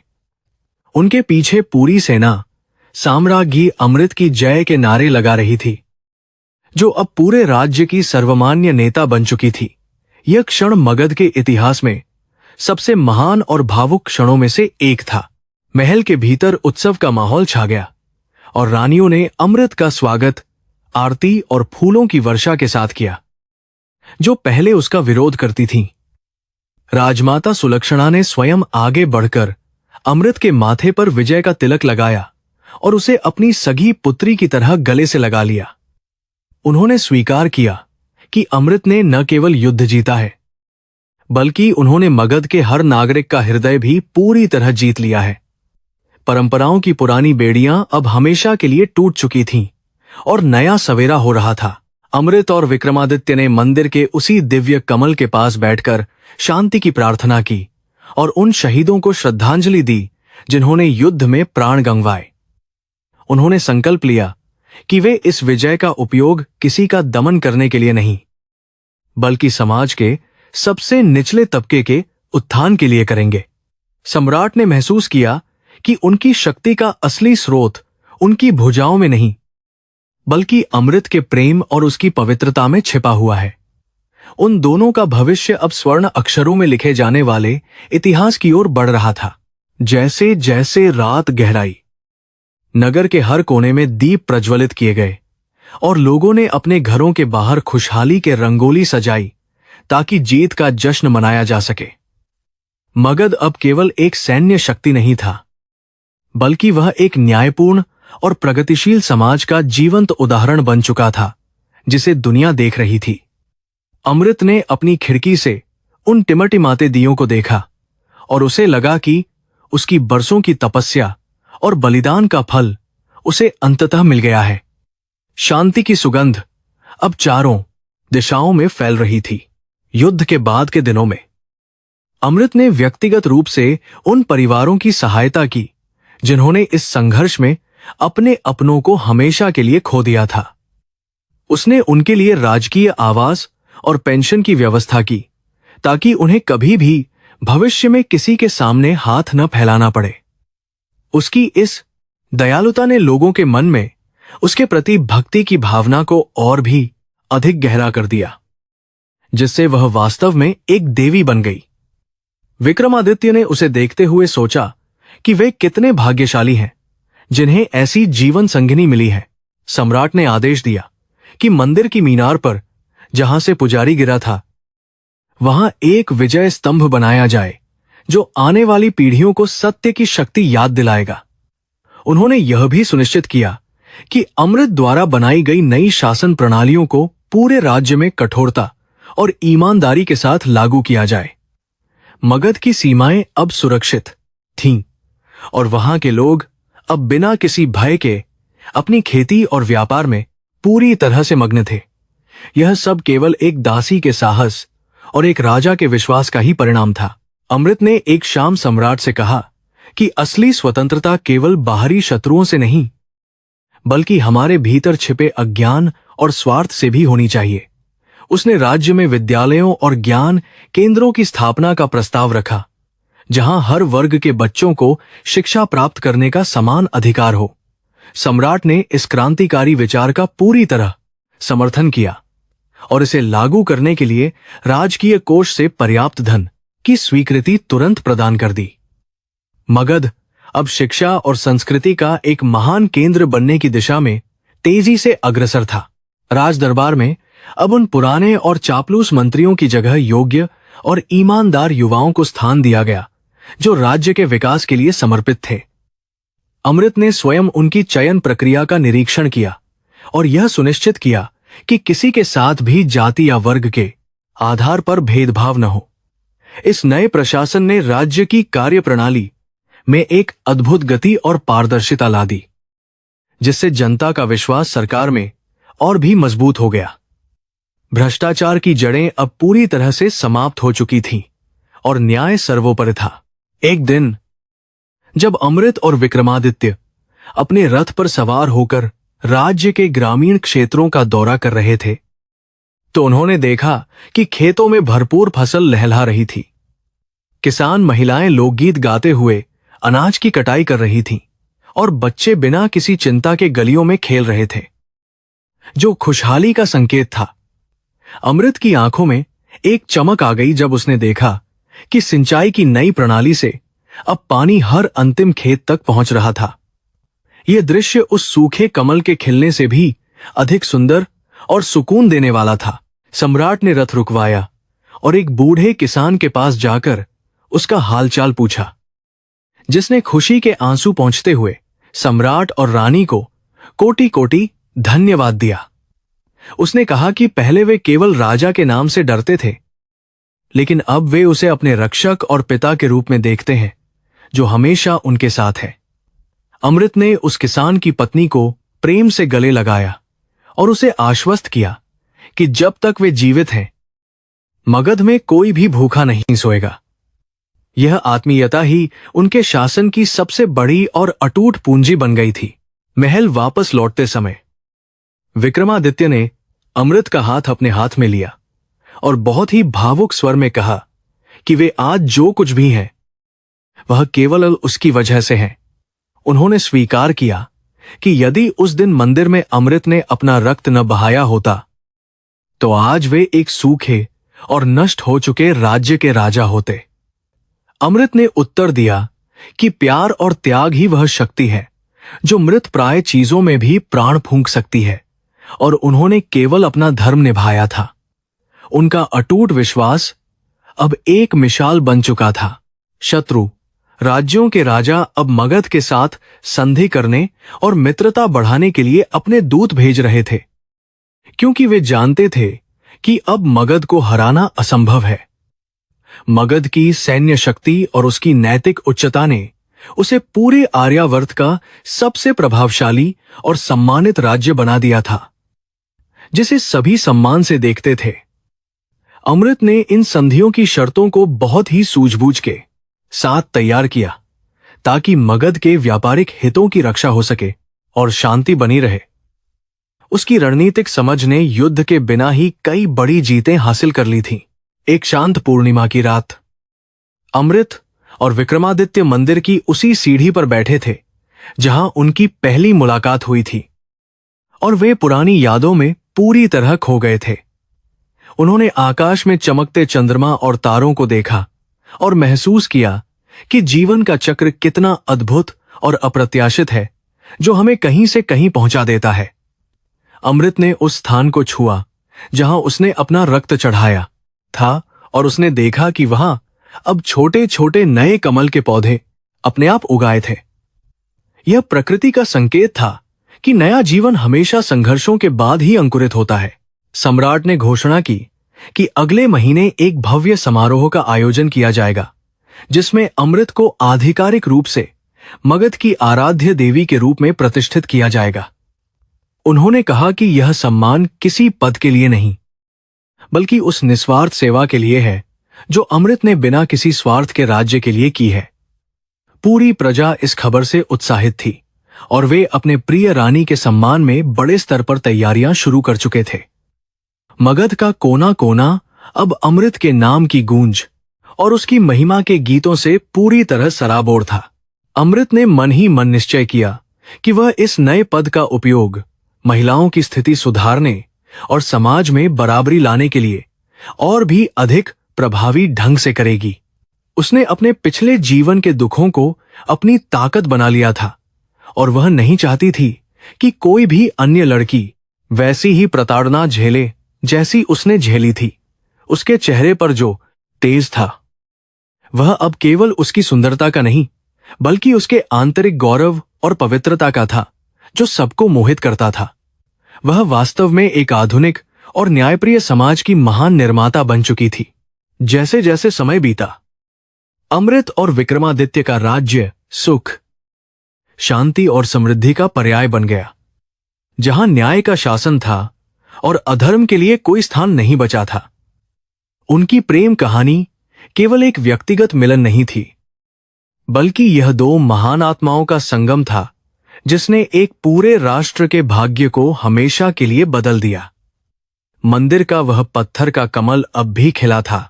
उनके पीछे पूरी सेना साम्राज्ञी अमृत की जय के नारे लगा रही थी, जो अब पूरे राज्य की सर्वमान्य नेता बन चुकी थी। यह क्षण मगध के इतिहास में सबसे महान और भावुक क्षणों में से एक था। महल के भीतर उत्सव का माहौल छा गया और रानियों ने अमृत का स्वागत आरती और फूलों की वर्षा के साथ किया, जो पहले उसका विरोध करती थीं। राजमाता सुलक्षणा ने स्वयं आगे बढ़कर अमृत के माथे पर विजय का तिलक लगाया और उसे अपनी सगी पुत्री की तरह गले से लगा लिया। उन्होंने स्वीकार किया कि अमृत ने न केवल युद्ध जीता है, बल्कि उन्होंने मगध के हर नागरिक का हृदय भी पूरी तरह जीत लिया है। परंपराओं की पुरानी बेड़ियां अब हमेशा के लिए टूट चुकी थीं और नया सवेरा हो रहा था। अमृत और विक्रमादित्य ने मंदिर के उसी दिव्य कमल के पास बैठकर शांति की प्रार्थना की और उन शहीदों को श्रद्धांजलि दी जिन्होंने युद्ध में प्राण गंवाए। उन्होंने संकल्प लिया कि वे इस विजय का उपयोग किसी का दमन करने के लिए नहीं, बल्कि समाज के सबसे निचले तबके के उत्थान के लिए करेंगे। सम्राट ने महसूस किया कि उनकी शक्ति का असली स्रोत उनकी भुजाओं में नहीं, बल्कि अमृत के प्रेम और उसकी पवित्रता में छिपा हुआ है। उन दोनों का भविष्य अब स्वर्ण अक्षरों में लिखे जाने वाले इतिहास की ओर बढ़ रहा था। जैसे जैसे रात गहराई, नगर के हर कोने में दीप प्रज्वलित किए गए और लोगों ने अपने घरों के बाहर खुशहाली के रंगोली सजाई ताकि जीत का जश्न मनाया जा सके। मगध अब केवल एक सैन्य शक्ति नहीं था, बल्कि वह एक न्यायपूर्ण और प्रगतिशील समाज का जीवंत उदाहरण बन चुका था, जिसे दुनिया देख रही थी। अमृत ने अपनी खिड़की से उन टिमटिमाते दियों को देखा और उसे लगा कि उसकी बरसों की तपस्या और बलिदान का फल उसे अंततः मिल गया है। शांति की सुगंध अब चारों दिशाओं में फैल रही थी। युद्ध के बाद के दिनों में अमृत ने व्यक्तिगत रूप से उन परिवारों की सहायता की जिन्होंने इस संघर्ष में अपने अपनों को हमेशा के लिए खो दिया था। उसने उनके लिए राजकीय आवास और पेंशन की व्यवस्था की ताकि उन्हें कभी भी भविष्य में किसी के सामने हाथ न फैलाना पड़े। उसकी इस दयालुता ने लोगों के मन में उसके प्रति भक्ति की भावना को और भी अधिक गहरा कर दिया, जिससे वह वास्तव में एक देवी बन गई। विक्रमादित्य ने उसे देखते हुए सोचा कि वे कितने भाग्यशाली हैं जिन्हें ऐसी जीवन संगिनी मिली है। सम्राट ने आदेश दिया कि मंदिर की मीनार पर जहां से पुजारी गिरा था, वहां एक विजय स्तंभ बनाया जाए जो आने वाली पीढ़ियों को सत्य की शक्ति याद दिलाएगा। उन्होंने यह भी सुनिश्चित किया कि अमृत द्वारा बनाई गई नई शासन प्रणालियों को पूरे राज्य में कठोरता और ईमानदारी के साथ लागू किया जाए। मगध की सीमाएं अब सुरक्षित थीं और वहां के लोग अब बिना किसी भय के अपनी खेती और व्यापार में पूरी तरह से मग्न थे। यह सब केवल एक दासी के साहस और एक राजा के विश्वास का ही परिणाम था। अमृत ने एक शाम सम्राट से कहा कि असली स्वतंत्रता केवल बाहरी शत्रुओं से नहीं, बल्कि हमारे भीतर छिपे अज्ञान और स्वार्थ से भी होनी चाहिए। उसने राज्य में विद्यालयों और ज्ञान केंद्रों की स्थापना का प्रस्ताव रखा, जहां हर वर्ग के बच्चों को शिक्षा प्राप्त करने का समान अधिकार हो। सम्राट ने इस क्रांतिकारी विचार का पूरी तरह समर्थन किया और इसे लागू करने के लिए राजकीय कोष से पर्याप्त धन की स्वीकृति तुरंत प्रदान कर दी। मगध अब शिक्षा और संस्कृति का एक महान केंद्र बनने की दिशा में तेजी से अग्रसर था। राज दरबार में अब उन पुराने और चापलूस मंत्रियों की जगह योग्य और ईमानदार युवाओं को स्थान दिया गया जो राज्य के विकास के लिए समर्पित थे। अमृत ने स्वयं उनकी चयन प्रक्रिया का निरीक्षण किया और यह सुनिश्चित किया कि किसी के साथ भी जाति या वर्ग के आधार पर भेदभाव न हो। इस नए प्रशासन ने राज्य की कार्यप्रणाली में एक अद्भुत गति और पारदर्शिता ला दी, जिससे जनता का विश्वास सरकार में और भी मजबूत हो गया। भ्रष्टाचार की जड़ें अब पूरी तरह से समाप्त हो चुकी थीं और न्याय सर्वोपरि था। एक दिन जब अमृत और विक्रमादित्य अपने रथ पर सवार होकर राज्य के ग्रामीण क्षेत्रों का दौरा कर रहे थे, तो उन्होंने देखा कि खेतों में भरपूर फसल लहलहा रही थी। किसान महिलाएं लोकगीत गाते हुए अनाज की कटाई कर रही थीं और बच्चे बिना किसी चिंता के गलियों में खेल रहे थे, जो खुशहाली का संकेत था। अमृत की आंखों में एक चमक आ गई जब उसने देखा कि सिंचाई की नई प्रणाली से अब पानी हर अंतिम खेत तक पहुंच रहा था। यह दृश्य उस सूखे कमल के खिलने से भी अधिक सुंदर और सुकून देने वाला था। सम्राट ने रथ रुकवाया और एक बूढ़े किसान के पास जाकर उसका हालचाल पूछा, जिसने खुशी के आंसू पहुंचते हुए सम्राट और रानी को कोटि कोटि धन्यवाद दिया। उसने कहा कि पहले वे केवल राजा के नाम से डरते थे, लेकिन अब वे उसे अपने रक्षक और पिता के रूप में देखते हैं, जो हमेशा उनके साथ है। अमृत ने उस किसान की पत्नी को प्रेम से गले लगाया और उसे आश्वस्त किया कि जब तक वे जीवित हैं, मगध में कोई भी भूखा नहीं सोएगा। यह आत्मीयता ही उनके शासन की सबसे बड़ी और अटूट पूंजी बन गई थी। महल वापस लौटते समय विक्रमादित्य ने अमृत का हाथ अपने हाथ में लिया और बहुत ही भावुक स्वर में कहा कि वे आज जो कुछ भी हैं, वह केवल उसकी वजह से है। उन्होंने स्वीकार किया कि यदि उस दिन मंदिर में अमृत ने अपना रक्त न बहाया होता, तो आज वे एक सूखे और नष्ट हो चुके राज्य के राजा होते। अमृत ने उत्तर दिया कि प्यार और त्याग ही वह शक्ति है जो मृत प्राय चीजों में भी प्राण फूंक सकती है, और उन्होंने केवल अपना धर्म निभाया था। उनका अटूट विश्वास अब एक मिसाल बन चुका था। शत्रु राज्यों के राजा अब मगध के साथ संधि करने और मित्रता बढ़ाने के लिए अपने दूत भेज रहे थे, क्योंकि वे जानते थे कि अब मगध को हराना असंभव है। मगध की सैन्य शक्ति और उसकी नैतिक उच्चता ने उसे पूरे आर्यावर्त का सबसे प्रभावशाली और सम्मानित राज्य बना दिया था, जिसे सभी सम्मान से देखते थे। अमृत ने इन संधियों की शर्तों को बहुत ही सूझबूझ के साथ तैयार किया, ताकि मगध के व्यापारिक हितों की रक्षा हो सके और शांति बनी रहे। उसकी रणनीतिक समझ ने युद्ध के बिना ही कई बड़ी जीतें हासिल कर ली थीं। एक शांत पूर्णिमा की रात अमृत और विक्रमादित्य मंदिर की उसी सीढ़ी पर बैठे थे जहां उनकी पहली मुलाकात हुई थी, और वे पुरानी यादों में पूरी तरह खो गए थे। उन्होंने आकाश में चमकते चंद्रमा और तारों को देखा और महसूस किया कि जीवन का चक्र कितना अद्भुत और अप्रत्याशित है, जो हमें कहीं से कहीं पहुंचा देता है। अमृत ने उस स्थान को छुआ जहां उसने अपना रक्त चढ़ाया था, और उसने देखा कि वहां अब छोटे छोटे नए कमल के पौधे अपने आप उगाए थे। यह प्रकृति का संकेत था कि नया जीवन हमेशा संघर्षों के बाद ही अंकुरित होता है। सम्राट ने घोषणा की कि अगले महीने एक भव्य समारोह का आयोजन किया जाएगा, जिसमें अमृत को आधिकारिक रूप से मगध की आराध्य देवी के रूप में प्रतिष्ठित किया जाएगा। उन्होंने कहा कि यह सम्मान किसी पद के लिए नहीं, बल्कि उस निस्वार्थ सेवा के लिए है जो अमृत ने बिना किसी स्वार्थ के राज्य के लिए की है। पूरी प्रजा इस खबर से उत्साहित थी, और वे अपने प्रिय रानी के सम्मान में बड़े स्तर पर तैयारियां शुरू कर चुके थे। मगध का कोना कोना अब अमृत के नाम की गूंज और उसकी महिमा के गीतों से पूरी तरह सराबोर था। अमृत ने मन ही मन निश्चय किया कि वह इस नए पद का उपयोग महिलाओं की स्थिति सुधारने और समाज में बराबरी लाने के लिए और भी अधिक प्रभावी ढंग से करेगी। उसने अपने पिछले जीवन के दुखों को अपनी ताकत बना लिया था, और वह नहीं चाहती थी कि कोई भी अन्य लड़की वैसी ही प्रताड़ना झेले जैसी उसने झेली थी। उसके चेहरे पर जो तेज था, वह अब केवल उसकी सुंदरता का नहीं, बल्कि उसके आंतरिक गौरव और पवित्रता का था, जो सबको मोहित करता था। वह वास्तव में एक आधुनिक और न्यायप्रिय समाज की महान निर्माता बन चुकी थी। जैसे जैसे समय बीता, अमृत और विक्रमादित्य का राज्य सुख, शांति और समृद्धि का पर्याय बन गया। जहां न्याय का शासन था और अधर्म के लिए कोई स्थान नहीं बचा था। उनकी प्रेम कहानी केवल एक व्यक्तिगत मिलन नहीं थी, बल्कि यह दो महान आत्माओं का संगम था, जिसने एक पूरे राष्ट्र के भाग्य को हमेशा के लिए बदल दिया। मंदिर का वह पत्थर का कमल अब भी खिला था,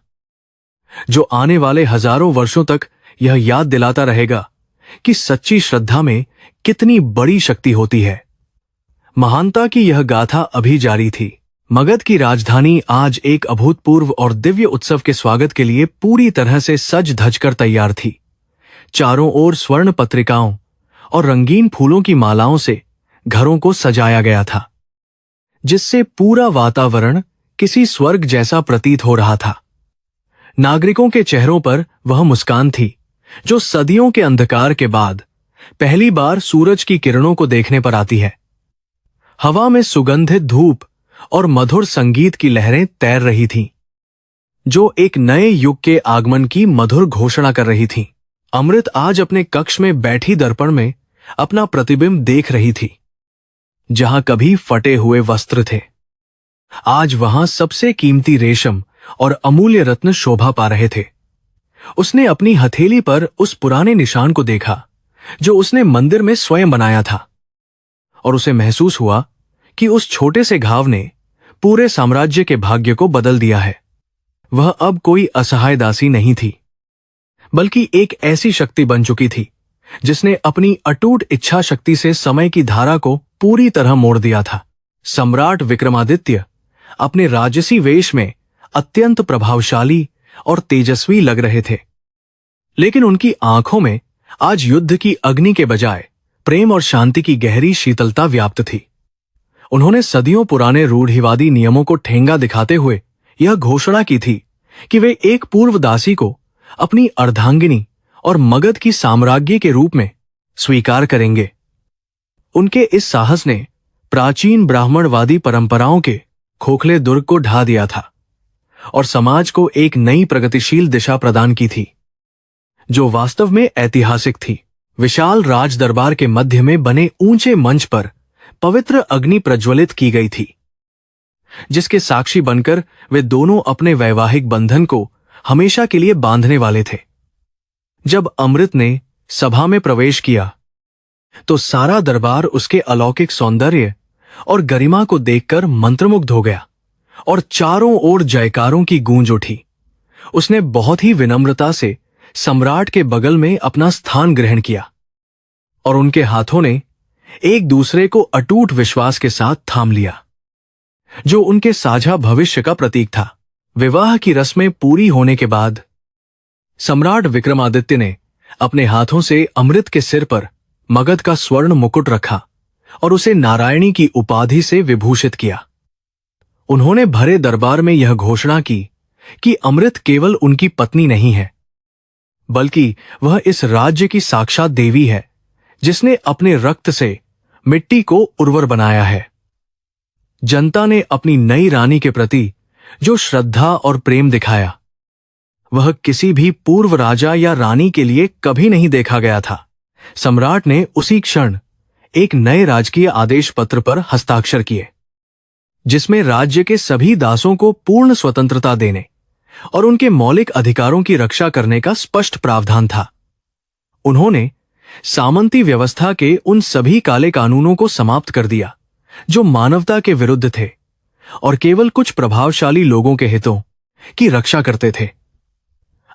जो आने वाले हजारों वर्षों तक यह याद दिलाता रहेगा कि सच्ची श्रद्धा में कितनी बड़ी शक्ति होती है। महानता की यह गाथा अभी जारी थी। मगध की राजधानी आज एक अभूतपूर्व और दिव्य उत्सव के स्वागत के लिए पूरी तरह से सज धज कर तैयार थी। चारों ओर स्वर्ण पत्रिकाओं और रंगीन फूलों की मालाओं से घरों को सजाया गया था, जिससे पूरा वातावरण किसी स्वर्ग जैसा प्रतीत हो रहा था। नागरिकों के चेहरों पर वह मुस्कान थी जो सदियों के अंधकार के बाद पहली बार सूरज की किरणों को देखने पर आती है। हवा में सुगंधित धूप और मधुर संगीत की लहरें तैर रही थीं, जो एक नए युग के आगमन की मधुर घोषणा कर रही थीं। अमृत आज अपने कक्ष में बैठी दर्पण में अपना प्रतिबिंब देख रही थी। जहां कभी फटे हुए वस्त्र थे, आज वहां सबसे कीमती रेशम और अमूल्य रत्न शोभा पा रहे थे। उसने अपनी हथेली पर उस पुराने निशान को देखा जो उसने मंदिर में स्वयं बनाया था, और उसे महसूस हुआ कि उस छोटे से घाव ने पूरे साम्राज्य के भाग्य को बदल दिया है। वह अब कोई असहाय दासी नहीं थी, बल्कि एक ऐसी शक्ति बन चुकी थी जिसने अपनी अटूट इच्छा शक्ति से समय की धारा को पूरी तरह मोड़ दिया था। सम्राट विक्रमादित्य अपने राजसी वेश में अत्यंत प्रभावशाली और तेजस्वी लग रहे थे, लेकिन उनकी आंखों में आज युद्ध की अग्नि के बजाय प्रेम और शांति की गहरी शीतलता व्याप्त थी। उन्होंने सदियों पुराने रूढ़िवादी नियमों को ठेंगा दिखाते हुए यह घोषणा की थी कि वे एक पूर्व दासी को अपनी अर्धांगिनी और मगध की साम्राज्ञी के रूप में स्वीकार करेंगे। उनके इस साहस ने प्राचीन ब्राह्मणवादी परंपराओं के खोखले दुर्ग को ढा दिया था और समाज को एक नई प्रगतिशील दिशा प्रदान की थी, जो वास्तव में ऐतिहासिक थी। विशाल राज दरबार के मध्य में बने ऊंचे मंच पर पवित्र अग्नि प्रज्वलित की गई थी, जिसके साक्षी बनकर वे दोनों अपने वैवाहिक बंधन को हमेशा के लिए बांधने वाले थे। जब अमृत ने सभा में प्रवेश किया तो सारा दरबार उसके अलौकिक सौंदर्य और गरिमा को देखकर मंत्रमुग्ध हो गया और चारों ओर जयकारों की गूंज उठी। उसने बहुत ही विनम्रता से सम्राट के बगल में अपना स्थान ग्रहण किया और उनके हाथों ने एक दूसरे को अटूट विश्वास के साथ थाम लिया, जो उनके साझा भविष्य का प्रतीक था। विवाह की रस्में पूरी होने के बाद सम्राट विक्रमादित्य ने अपने हाथों से अमृत के सिर पर मगध का स्वर्ण मुकुट रखा और उसे नारायणी की उपाधि से विभूषित किया। उन्होंने भरे दरबार में यह घोषणा की कि अमृत केवल उनकी पत्नी नहीं है, बल्कि वह इस राज्य की साक्षात देवी है, जिसने अपने रक्त से मिट्टी को उर्वर बनाया है। जनता ने अपनी नई रानी के प्रति जो श्रद्धा और प्रेम दिखाया, वह किसी भी पूर्व राजा या रानी के लिए कभी नहीं देखा गया था। सम्राट ने उसी क्षण एक नए राजकीय आदेश पत्र पर हस्ताक्षर किए, जिसमें राज्य के सभी दासों को पूर्ण स्वतंत्रता देने और उनके मौलिक अधिकारों की रक्षा करने का स्पष्ट प्रावधान था। उन्होंने सामंती व्यवस्था के उन सभी काले कानूनों को समाप्त कर दिया जो मानवता के विरुद्ध थे और केवल कुछ प्रभावशाली लोगों के हितों की रक्षा करते थे।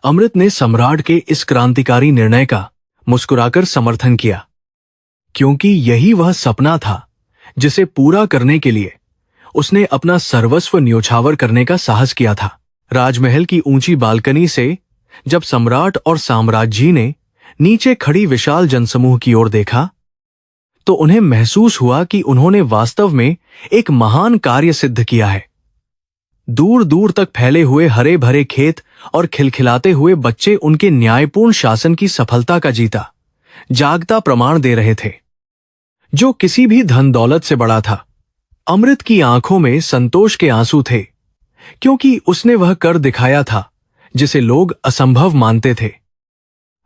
अमृत ने सम्राट के इस क्रांतिकारी निर्णय का मुस्कुराकर समर्थन किया, क्योंकि यही वह सपना था जिसे पूरा करने के लिए उसने अपना सर्वस्व न्योछावर करने का साहस किया था। राजमहल की ऊंची बालकनी से जब सम्राट और साम्राज्ञी ने नीचे खड़ी विशाल जनसमूह की ओर देखा, तो उन्हें महसूस हुआ कि उन्होंने वास्तव में एक महान कार्य सिद्ध किया है। दूर दूर तक फैले हुए हरे भरे खेत और खिलखिलाते हुए बच्चे उनके न्यायपूर्ण शासन की सफलता का जीता जागता प्रमाण दे रहे थे, जो किसी भी धन दौलत से बड़ा था। अमृत की आंखों में संतोष के आंसू थे, क्योंकि उसने वह कर दिखाया था जिसे लोग असंभव मानते थे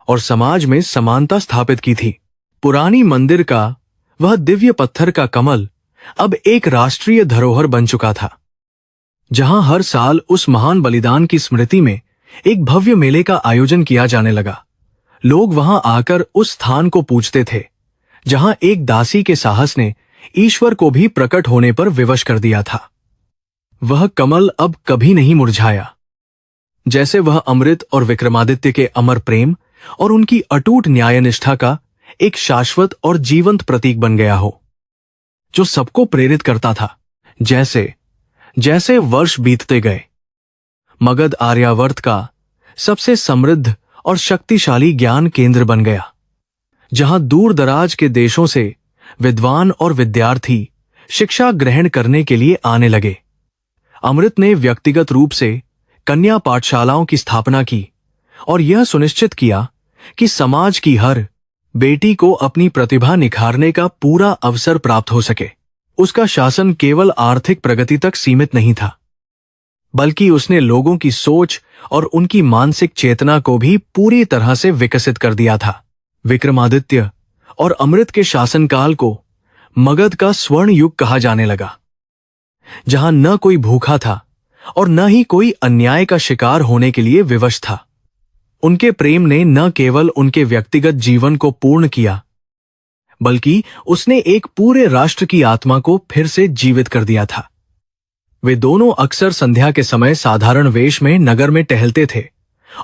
और समाज में समानता स्थापित की थी। पुरानी मंदिर का वह दिव्य पत्थर का कमल अब एक राष्ट्रीय धरोहर बन चुका था, जहां हर साल उस महान बलिदान की स्मृति में एक भव्य मेले का आयोजन किया जाने लगा। लोग वहां आकर उस स्थान को पूजते थे जहां एक दासी के साहस ने ईश्वर को भी प्रकट होने पर विवश कर दिया था। वह कमल अब कभी नहीं मुरझाया, जैसे वह अमृत और विक्रमादित्य के अमर प्रेम और उनकी अटूट न्यायनिष्ठा का एक शाश्वत और जीवंत प्रतीक बन गया हो, जो सबको प्रेरित करता था। जैसे जैसे वर्ष बीतते गए, मगध आर्यावर्त का सबसे समृद्ध और शक्तिशाली ज्ञान केंद्र बन गया, जहां दूर दराज के देशों से विद्वान और विद्यार्थी शिक्षा ग्रहण करने के लिए आने लगे। अमृत ने व्यक्तिगत रूप से कन्या पाठशालाओं की स्थापना की और यह सुनिश्चित किया कि समाज की हर बेटी को अपनी प्रतिभा निखारने का पूरा अवसर प्राप्त हो सके। उसका शासन केवल आर्थिक प्रगति तक सीमित नहीं था, बल्कि उसने लोगों की सोच और उनकी मानसिक चेतना को भी पूरी तरह से विकसित कर दिया था। विक्रमादित्य और अमृत के शासनकाल को मगध का स्वर्ण युग कहा जाने लगा, जहां न कोई भूखा था और न ही कोई अन्याय का शिकार होने के लिए विवश था। उनके प्रेम ने न केवल उनके व्यक्तिगत जीवन को पूर्ण किया, बल्कि उसने एक पूरे राष्ट्र की आत्मा को फिर से जीवित कर दिया था। वे दोनों अक्सर संध्या के समय साधारण वेश में नगर में टहलते थे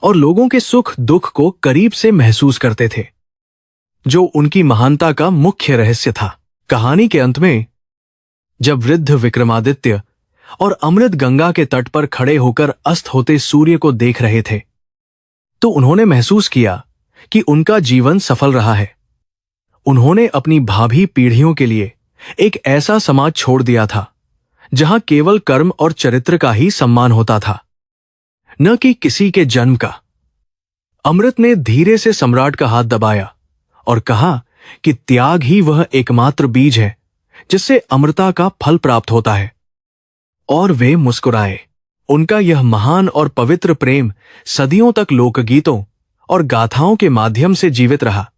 और लोगों के सुख दुख को करीब से महसूस करते थे, जो उनकी महानता का मुख्य रहस्य था। कहानी के अंत में जब वृद्ध विक्रमादित्य और अमृत गंगा के तट पर खड़े होकर अस्त होते सूर्य को देख रहे थे, तो उन्होंने महसूस किया कि उनका जीवन सफल रहा है। उन्होंने अपनी भावी पीढ़ियों के लिए एक ऐसा समाज छोड़ दिया था जहां केवल कर्म और चरित्र का ही सम्मान होता था, न कि किसी के जन्म का। अमृत ने धीरे से सम्राट का हाथ दबाया और कहा कि त्याग ही वह एकमात्र बीज है जिससे अमृता का फल प्राप्त होता है। और वे मुस्कुराए। उनका यह महान और पवित्र प्रेम सदियों तक लोकगीतों और गाथाओं के माध्यम से जीवित रहा,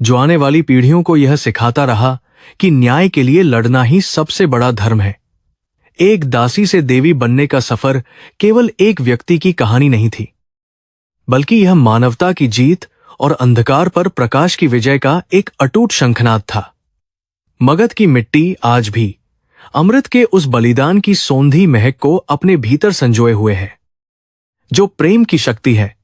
जो आने वाली पीढ़ियों को यह सिखाता रहा कि न्याय के लिए लड़ना ही सबसे बड़ा धर्म है। एक दासी से देवी बनने का सफर केवल एक व्यक्ति की कहानी नहीं थी, बल्कि यह मानवता की जीत और अंधकार पर प्रकाश की विजय का एक अटूट शंखनाद था। मगध की मिट्टी आज भी अमृत के उस बलिदान की सौंधी महक को अपने भीतर संजोए हुए है, जो प्रेम की शक्ति है